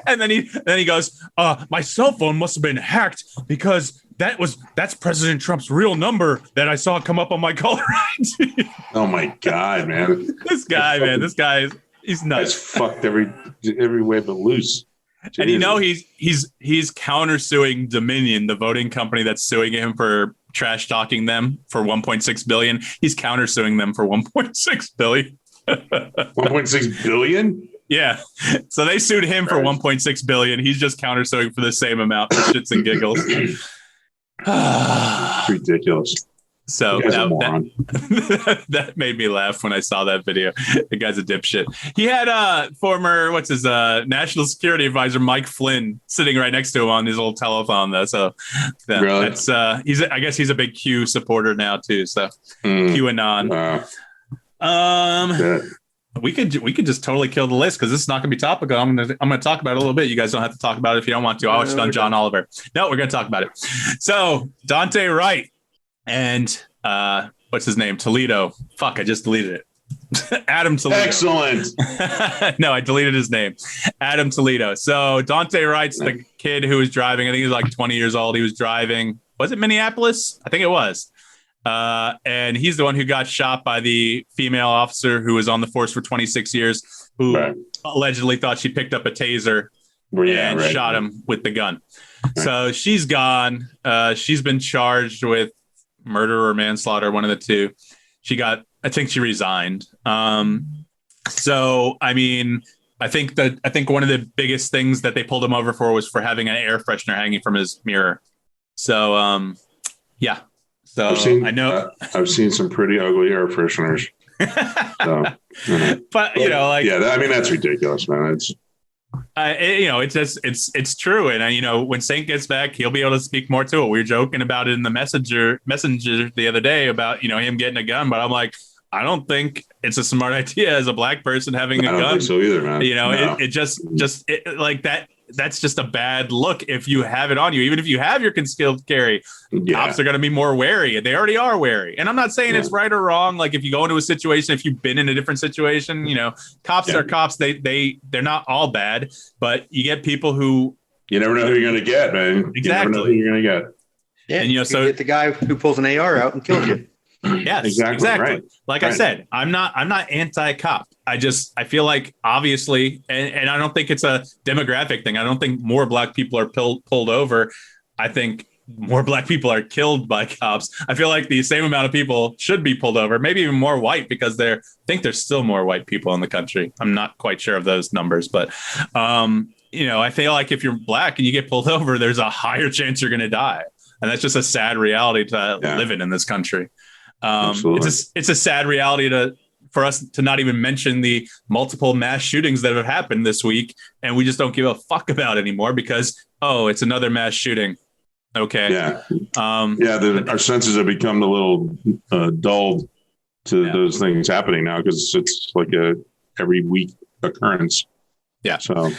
And then he goes, my cell phone must have been hacked because that's President Trump's real number that I saw come up on my caller ID. Oh my God, man. This guy, he's nuts. He's fucked every way but loose. Jesus. And you know he's countersuing Dominion, the voting company that's suing him for trash talking them for 1.6 billion. He's countersuing them for 1.6 billion. 1.6 billion? Yeah. So they sued him for 1.6 billion. He's just countersuing for the same amount for shits and giggles. Ridiculous. So that made me laugh when I saw that video. The guy's a dipshit. He had former national security advisor Mike Flynn sitting right next to him on his little telephone though. So really? That's I guess he's a big Q supporter now too. So QAnon. We could just totally kill the list because this is not going to be topical. I'm gonna talk about it a little bit. You guys don't have to talk about it if you don't want to. I watched it on John Oliver. No, we're gonna talk about it. So Dante Wright and what's his name? Toledo. Fuck, I just deleted it. Adam Toledo. Excellent. No, I deleted his name. Adam Toledo. So Dante Wright's the kid who was driving. I think he was like 20 years old. He was driving. Was it Minneapolis? I think it was. And he's the one who got shot by the female officer who was on the force for 26 years, who allegedly thought she picked up a taser and shot him with the gun. Right. So she's gone. She's been charged with murder or manslaughter, one of the two. I think she resigned. So, I mean, I think one of the biggest things that they pulled him over for was for having an air freshener hanging from his mirror. So, yeah. So I know I've seen some pretty ugly air fresheners. So, but I mean, that's ridiculous, man. It's true. And when Saint gets back, he'll be able to speak more to it. We were joking about it in the messenger the other day about, him getting a gun, but I'm like, I don't think it's a smart idea as a black person having a gun. I don't think so either, man. Like that. That's just a bad look if you have it on you. Even if you have your concealed carry, cops are going to be more wary. They already are wary. And I'm not saying it's right or wrong. Like if you go into a situation, if you've been in a different situation, cops are cops. They're not all bad, but you get people who you never know who you're going to get, man. Exactly. You never know who you're going to get. Yeah, and so you get the guy who pulls an AR out and kills you. Yes, exactly. Right. Like I said, I'm not anti-cop. I feel like obviously, and I don't think it's a demographic thing. I don't think more black people are pulled over. I think more black people are killed by cops. I feel like the same amount of people should be pulled over, maybe even more white, because I think there's still more white people in the country. I'm not quite sure of those numbers, but I feel like if you're black and you get pulled over, there's a higher chance you're going to die. And that's just a sad reality to live in this country. It's a sad reality for us to not even mention the multiple mass shootings that have happened this week, and we just don't give a fuck about anymore because it's another mass shooting. Okay. Yeah. Our senses have become a little dulled to those things happening now because it's like a every week occurrence. Yeah. So,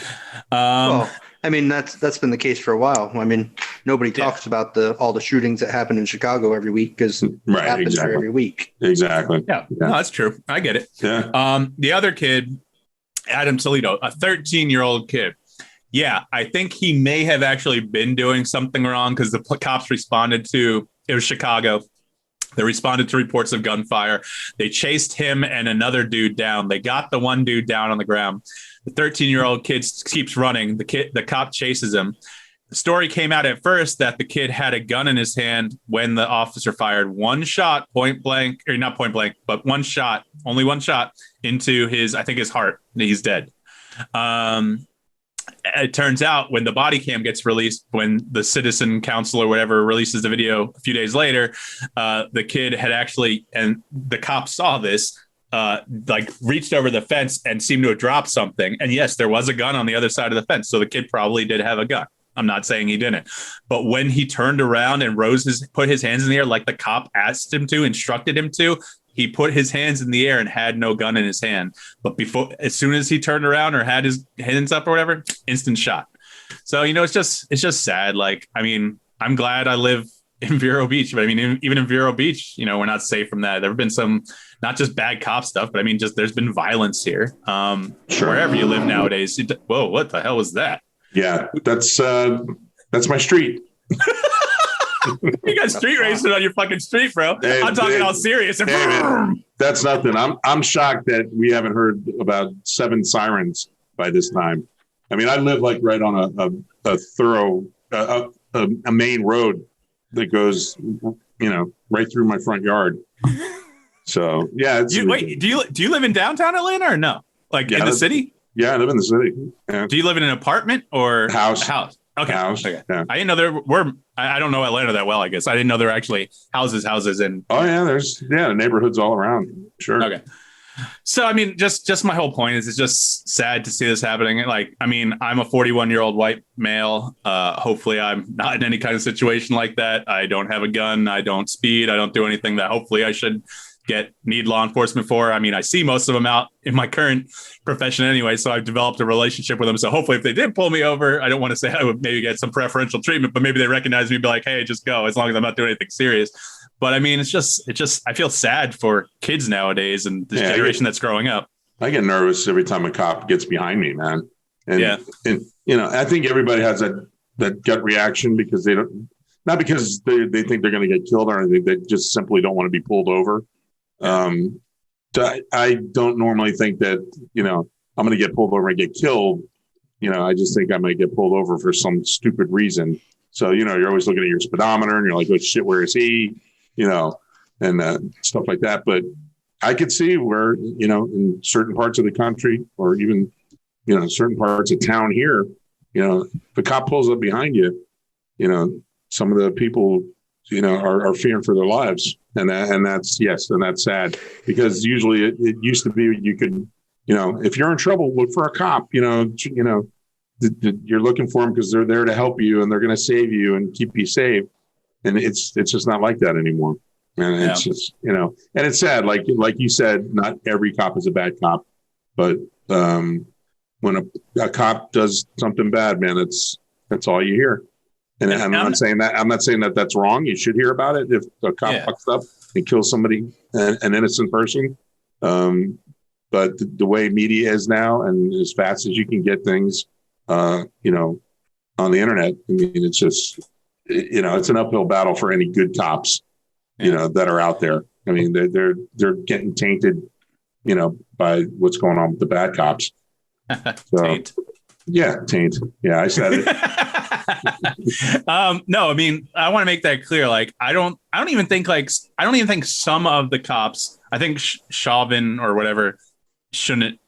I mean, that's been the case for a while. I mean, nobody talks about all the shootings that happen in Chicago every week because it happens for every week. Exactly. Yeah, no, that's true. I get it. Yeah. The other kid, Adam Toledo, a 13-year-old kid. Yeah, I think he may have actually been doing something wrong because the cops responded to, it was Chicago. They responded to reports of gunfire. They chased him and another dude down. They got the one dude down on the ground. The 13-year-old kid keeps running. The cop chases him. The story came out at first that the kid had a gun in his hand when the officer fired one shot, point blank, or not point blank, but only one shot into his heart. He's dead. It turns out when the body cam gets released, when the citizen council or whatever releases the video a few days later, the kid had actually, and the cops saw this, reached over the fence and seemed to have dropped something. And yes, there was a gun on the other side of the fence. So the kid probably did have a gun. I'm not saying he didn't. But when he turned around and put his hands in the air like the cop asked him to, instructed him to, he put his hands in the air and had no gun in his hand. But as soon as he turned around or had his hands up or whatever, instant shot. So, it's just sad. Like, I mean, I'm glad I live in Vero Beach, but I mean, even in Vero Beach, we're not safe from that. There have been some, not just bad cop stuff, but I mean, just there's been violence here. Wherever you live nowadays. Whoa, what the hell was that? Yeah, that's my street. You got street racing on your fucking street, bro. Hey, I'm talking all serious. Hey, man, that's nothing. I'm shocked that we haven't heard about 7 sirens by this time. I mean, I live like right on a thorough, a main road that goes, right through my front yard. So yeah. Do you live in downtown Atlanta or no? Like in the city? Yeah, I live in the city. Yeah. Do you live in an apartment or house? House. Okay. House. Okay. Yeah. I didn't know there were. I don't know Atlanta that well. I guess I didn't know there were actually houses in. Oh yeah, there's neighborhoods all around. Sure. Okay. So I mean, just my whole point is it's just sad to see this happening. Like, I mean, I'm a 41-year-old white male. Hopefully, I'm not in any kind of situation like that. I don't have a gun. I don't speed. I don't do anything that hopefully I should need law enforcement for. I mean, I see most of them out in my current profession anyway, so I've developed a relationship with them. So hopefully if they did pull me over, I don't want to say I would maybe get some preferential treatment, but maybe they recognize me and be like, hey, just go, as long as I'm not doing anything serious. But I mean, it's just I feel sad for kids nowadays and this generation that's growing up. I get nervous every time a cop gets behind me, man. And I think everybody has that gut reaction because they don't, not because they think they're going to get killed or anything, they just simply don't want to be pulled over. So I don't normally think that, I'm going to get pulled over and get killed. I just think I might get pulled over for some stupid reason. So, you're always looking at your speedometer and you're like, oh shit, where is he? And stuff like that. But I could see where, in certain parts of the country or even, certain parts of town here, if a cop pulls up behind you, some of the people, are fearing for their lives. And that's sad because usually it used to be you could, if you're in trouble, look for a cop, you're looking for them because they're there to help you and they're going to save you and keep you safe. And it's just not like that anymore. And it's just, and it's sad. Like you said, not every cop is a bad cop, but when a cop does something bad, man, that's all you hear. And I'm not saying that that's wrong. You should hear about it if a cop fucks up and kills somebody, an innocent person. But the way media is now, and as fast as you can get things, on the internet, I mean, it's just, it's an uphill battle for any good cops, that are out there. I mean, they're getting tainted, by what's going on with the bad cops. So, taint. Yeah, taint. Yeah, I said it. No, I mean, I want to make that clear. Like, I don't even think some of the cops, I think Chauvin or whatever shouldn't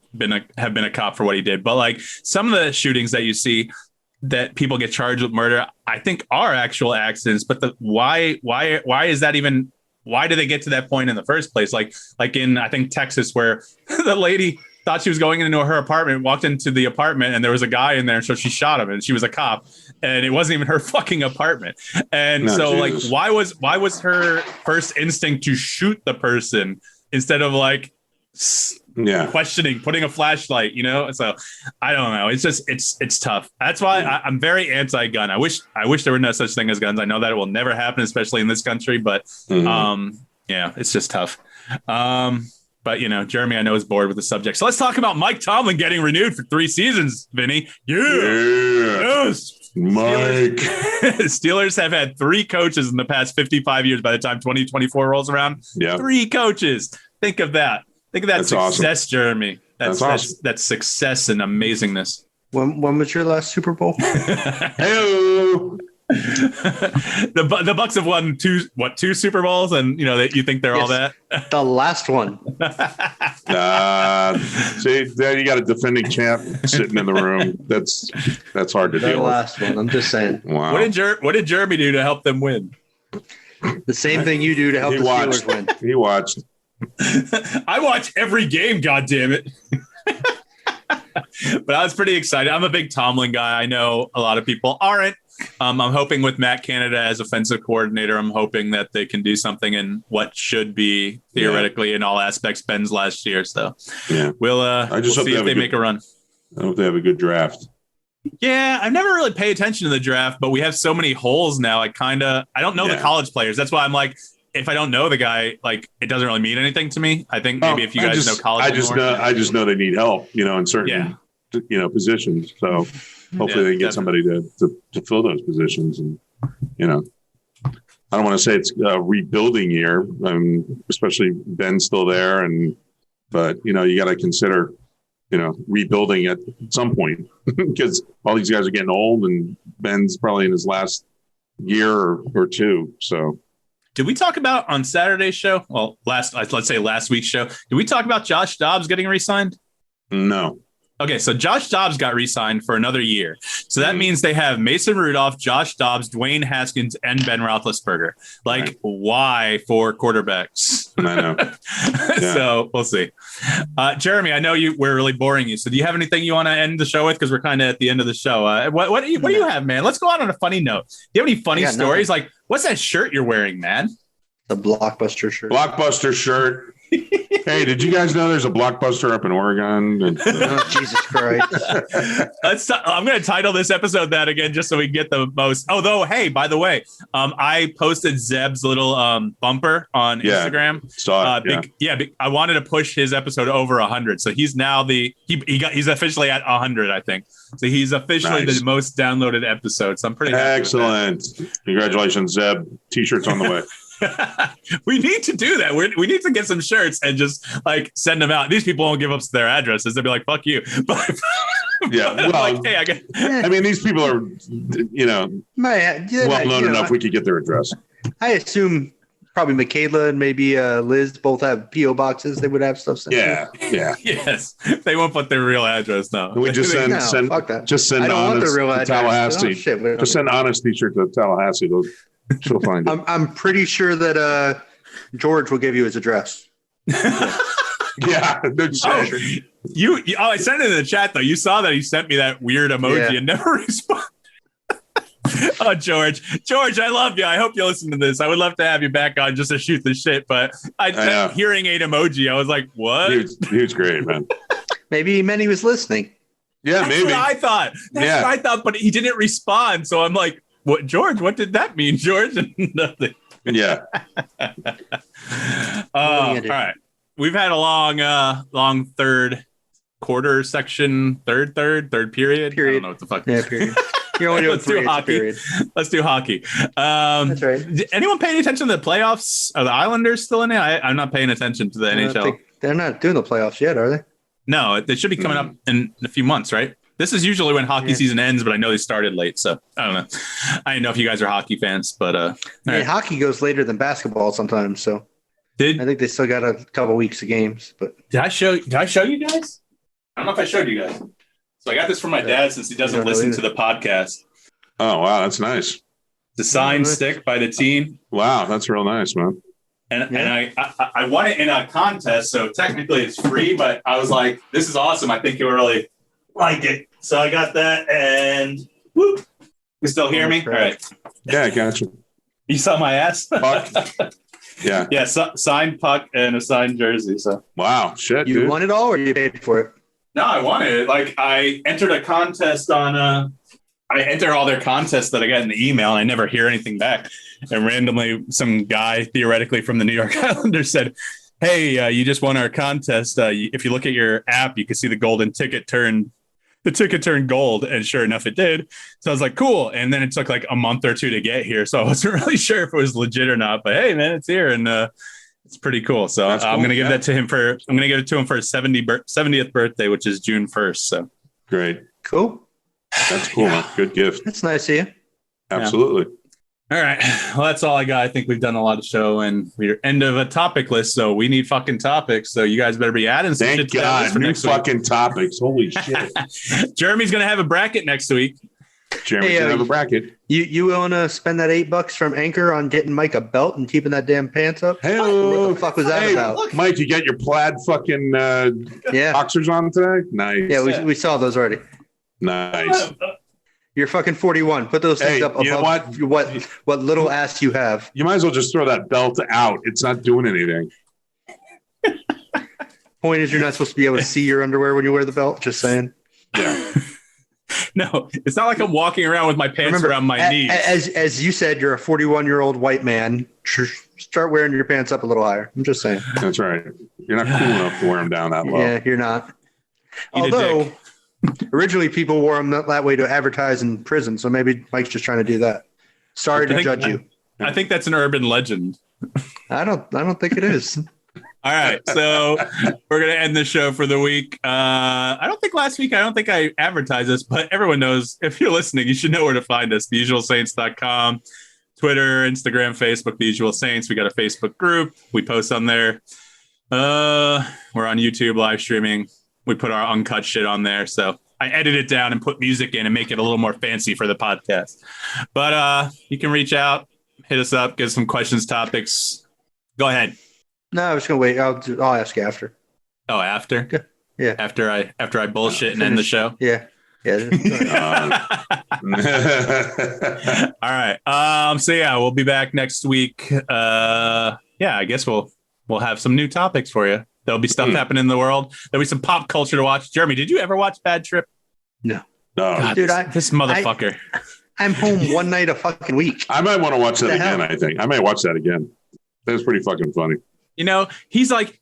have been a cop for what he did. But like some of the shootings that you see that people get charged with murder, I think are actual accidents. But why is that even? Why did they get to that point in the first place? Like in, I think, Texas, where the lady thought she was going into her apartment, walked into the apartment, and there was a guy in there. So she shot him, and she was a cop, and it wasn't even her fucking apartment. And Jesus. Like, why was her first instinct to shoot the person instead of like questioning, putting a flashlight, So I don't know. It's just it's tough. That's why I'm very anti-gun. I wish there were no such thing as guns. I know that it will never happen, especially in this country. But it's just tough. But Jeremy, I know, is bored with the subject. So let's talk about Mike Tomlin getting renewed for 3 seasons. Vinny, yes. Mike. Steelers have had 3 coaches in the past 55 years. By the time 2024 rolls around, 3 coaches. Think of that. Think of that. That's success, awesome. Jeremy. That's awesome. That's success and amazingness. When was your last Super Bowl? Hello. The Bucks have won 2 Super Bowls, and that you think they're all that. The last one. See, there you got a defending champ sitting in the room. That's hard to deal with. The last one. I'm just saying. Wow. What did Jeremy do to help them win? The same thing you do to help Steelers win. He watched. I watch every game. God damn it. But I was pretty excited. I'm a big Tomlin guy. I know a lot of people aren't. I'm hoping with Matt Canada as offensive coordinator, I'm hoping that they can do something in what should be theoretically in all aspects Ben's last year. So we'll see if they make a run. I hope they have a good draft. Yeah, I've never really paid attention to the draft, but we have so many holes now. I don't know the college players. That's why I'm like, if I don't know the guy, like it doesn't really mean anything to me. I think maybe if you guys know college, I just know they need help, in certain, positions. So hopefully they can get somebody to fill those positions. And, I don't want to say it's a rebuilding year, especially Ben's still there. But you got to consider, rebuilding at some point because all these guys are getting old and Ben's probably in his last year or two. So. Did we talk about on Saturday's show? Well, last week's show. Did we talk about Josh Dobbs getting re-signed? No. Okay, so Josh Dobbs got re-signed for another year. So that means they have Mason Rudolph, Josh Dobbs, Dwayne Haskins, and Ben Roethlisberger. Why 4 quarterbacks? I know. Yeah. So we'll see. Jeremy, I know we're really boring you. So do you have anything you want to end the show with? Because we're kind of at the end of the show. What do you have, man? Let's go out on a funny note. Do you have any funny stories? Nothing. What's that shirt you're wearing, man? The Blockbuster shirt. Blockbuster shirt. Hey, did you guys know there's a Blockbuster up in Oregon? Oh, Jesus Christ. I'm going to title this episode that again, just so we get the most. Although, hey, by the way, I posted Zeb's little bumper on Instagram. Saw it. I wanted to push his episode over 100. So he's now he's officially at 100, I think. So he's officially the most downloaded episode. So I'm pretty happy. Excellent. Congratulations, Zeb. T-shirts on the way. We need to do that. We need to get some shirts and just send them out. These people won't give up their addresses. They'll be like, "Fuck you." But I mean, these people are, well known enough. We could get their address. I assume probably Michaela and maybe Liz both have PO boxes. They would have stuff sent. Yeah. Yes, they won't put their real address now. We just send fuck that. Just send honest to Tallahassee. Just send honest t-shirt to Tallahassee. She'll find it. I'm pretty sure that George will give you his address. Yeah. I sent it in the chat though. You saw that he sent me that weird emoji and never responded. Oh, George, I love you. I hope you listen to this. I would love to have you back on just to shoot the shit, but that hearing aid emoji, I was like, what? He was great, man. Maybe he meant he was listening. Yeah, maybe. That's what I thought. That's what I thought, but he didn't respond. So I'm like, what, George? What did that mean, George? Nothing. Yeah. All right. We've had a long third quarter section, third period. I don't know what the fuck. Yeah, period. You're only doing three hockey. Period. Let's do hockey. That's right. Anyone paying attention to the playoffs? Are the Islanders still in it? I'm not paying attention to the NHL. They're not doing the playoffs yet, are they? No, they should be coming up in a few months, right? This is usually when hockey season ends, but I know they started late, so I don't know. I didn't know if you guys are hockey fans, but hockey goes later than basketball sometimes. So I think they still got a couple weeks of games. But did I show you guys? I don't know if I showed you guys. So I got this from my dad since he doesn't listen to the podcast. Oh wow, that's nice. The signed stick by the team. Wow, that's real nice, man. And I won it in a contest, so technically it's free. But I was like, this is awesome. I think you'll really like it. So I got that, and whoop. You still hear me? All right. Yeah, I got you. You saw my ass? Puck. Yeah. Yeah, signed puck and a signed jersey. So wow, shit. You won it all, or you paid for it? No, I won it. I entered a contest on. I enter all their contests that I get in the email, and I never hear anything back. And randomly, some guy theoretically from the New York Islanders said, "Hey, you just won our contest. If you look at your app, you can see the golden ticket turn." The ticket turned gold, and sure enough, it did. So I was like, cool. And then it took a month or two to get here. So I wasn't really sure if it was legit or not, but hey, man, it's here. And it's pretty cool. So I'm going to give that to him I'm going to give it to him for his 70th birthday, which is June 1st. So great. Cool. That's cool. Man. Good gift. That's nice of you. Absolutely. Yeah. All right. Well, that's all I got. I think we've done a lot of show, and we're end of a topic list. So we need fucking topics. So you guys better be adding some shit. Thank God. New fucking topics. Holy shit. Jeremy's going to have a bracket next week. Jeremy's going to have a bracket. You willing to spend that $8 from Anchor on getting Mike a belt and keeping that damn pants up? Hey, what the fuck was that about? Look. Mike, you got your plaid fucking boxers on today? Nice. Yeah, we saw those already. Nice. You're fucking 41. Put those things up above what little ass you have. You might as well just throw that belt out. It's not doing anything. Point is, you're not supposed to be able to see your underwear when you wear the belt. Just saying. Yeah. No, it's not like I'm walking around with my pants around my knees. As you said, you're a 41-year-old white man. Start wearing your pants up a little higher. I'm just saying. That's right. You're not cool enough to wear them down that low. Yeah, you're not. Although originally people wore them that way to advertise in prison, so maybe Mike's just trying to do that. Sorry to judge you. I think that's an urban legend. I don't think it is. All right, so we're going to end the show for the week. I don't think I advertised this, but everyone knows, if you're listening, you should know where to find us, theusualsaints.com, Twitter, Instagram, Facebook, The Usual Saints. We got a Facebook group. We post on there. We're on YouTube live streaming. We put our uncut shit on there, so I edit it down and put music in and make it a little more fancy for the podcast. But you can reach out, hit us up, get some questions, topics. Go ahead. No, I was gonna wait. I'll ask you after. Oh, after? Yeah. After I bullshit and end the show. Yeah. All right. So yeah, we'll be back next week. I guess we'll have some new topics for you. There'll be stuff happening in the world. There'll be some pop culture to watch. Jeremy, did you ever watch Bad Trip? No. God, dude, this motherfucker. I'm home one night a fucking week. I might want to watch that again. I think I might watch that again. That's pretty fucking funny. You know, he's like,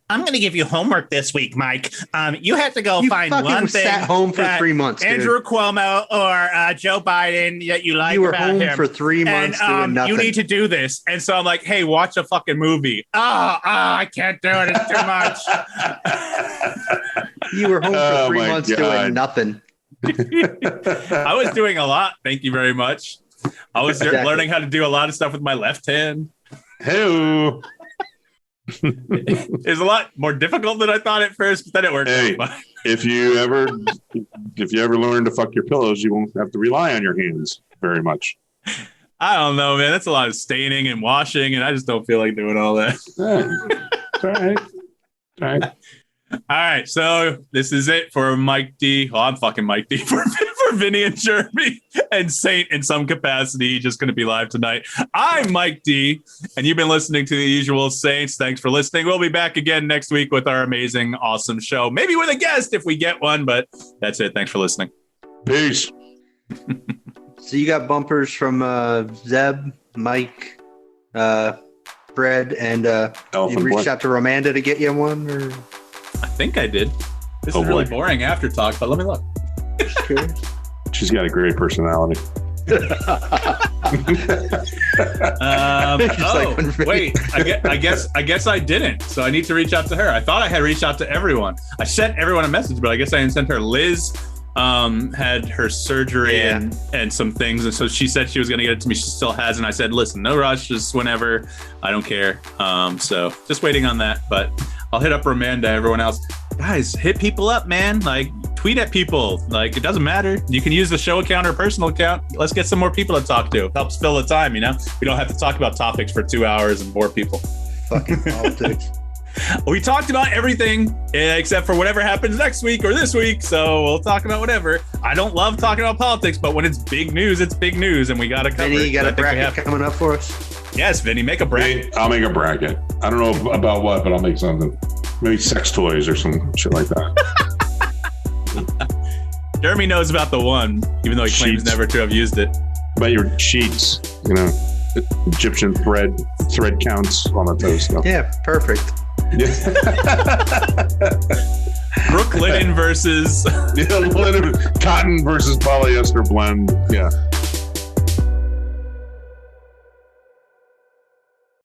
I'm going to give you homework this week, Mike. You have to go find one thing. Sat home for 3 months. Andrew Cuomo or Joe Biden that you like. You were about home him. For 3 months doing nothing. You need to do this. And so I'm like, hey, watch a fucking movie. I can't do it. It's too much. You were home for 3 months doing nothing. I was doing a lot. Thank you very much. I was learning how to do a lot of stuff with my left hand. Hey. It's a lot more difficult than I thought at first, but then it worked. Hey, if you ever learn to fuck your pillows, you won't have to rely on your hands very much. I don't know, man. That's a lot of staining and washing, and I just don't feel like doing all that. All right. All right, so this is it for Mike D. I'm fucking Mike D. For Vinnie and Jeremy and Saint in some capacity, just going to be live tonight. I'm Mike D, and you've been listening to The Usual Saints. Thanks for listening. We'll be back again next week with our amazing, awesome show. Maybe with a guest if we get one, but that's it. Thanks for listening. Peace. So you got bumpers from Zeb, Mike, Fred, and you reached out to Romanda to get you one? Or? I think I did. This is really boring after talk, but let me look. Just curious. She's got a great personality. Wait. I guess I didn't. So I need to reach out to her. I thought I had reached out to everyone. I sent everyone a message, but I guess I didn't send her. Liz had her surgery and some things, and so she said she was going to get it to me. She still hasn't. I said, listen, no rush, just whenever. I don't care. So just waiting on that, but I'll hit up Romanda. Everyone else, guys, hit people up, man. Like, tweet at people. Like, it doesn't matter. You can use the show account or personal account. Let's get some more people to talk to. It helps fill the time, you know? We don't have to talk about topics for 2 hours and bore people. Fucking politics. We talked about everything except for whatever happens next week or this week, so we'll talk about whatever. I don't love talking about politics, but when it's big news, and we got to cover it. Vinny, you got a bracket coming up for us? Yes, Vinny, make a bracket. I'll make a bracket. I don't know about what, but I'll make something. Maybe sex toys or some shit like that. Jeremy knows about the one, even though he claims never to have used it. About your sheets, you know, Egyptian thread counts on the toe stuff. Yeah, perfect. Brooklinen versus cotton versus polyester blend. Yeah.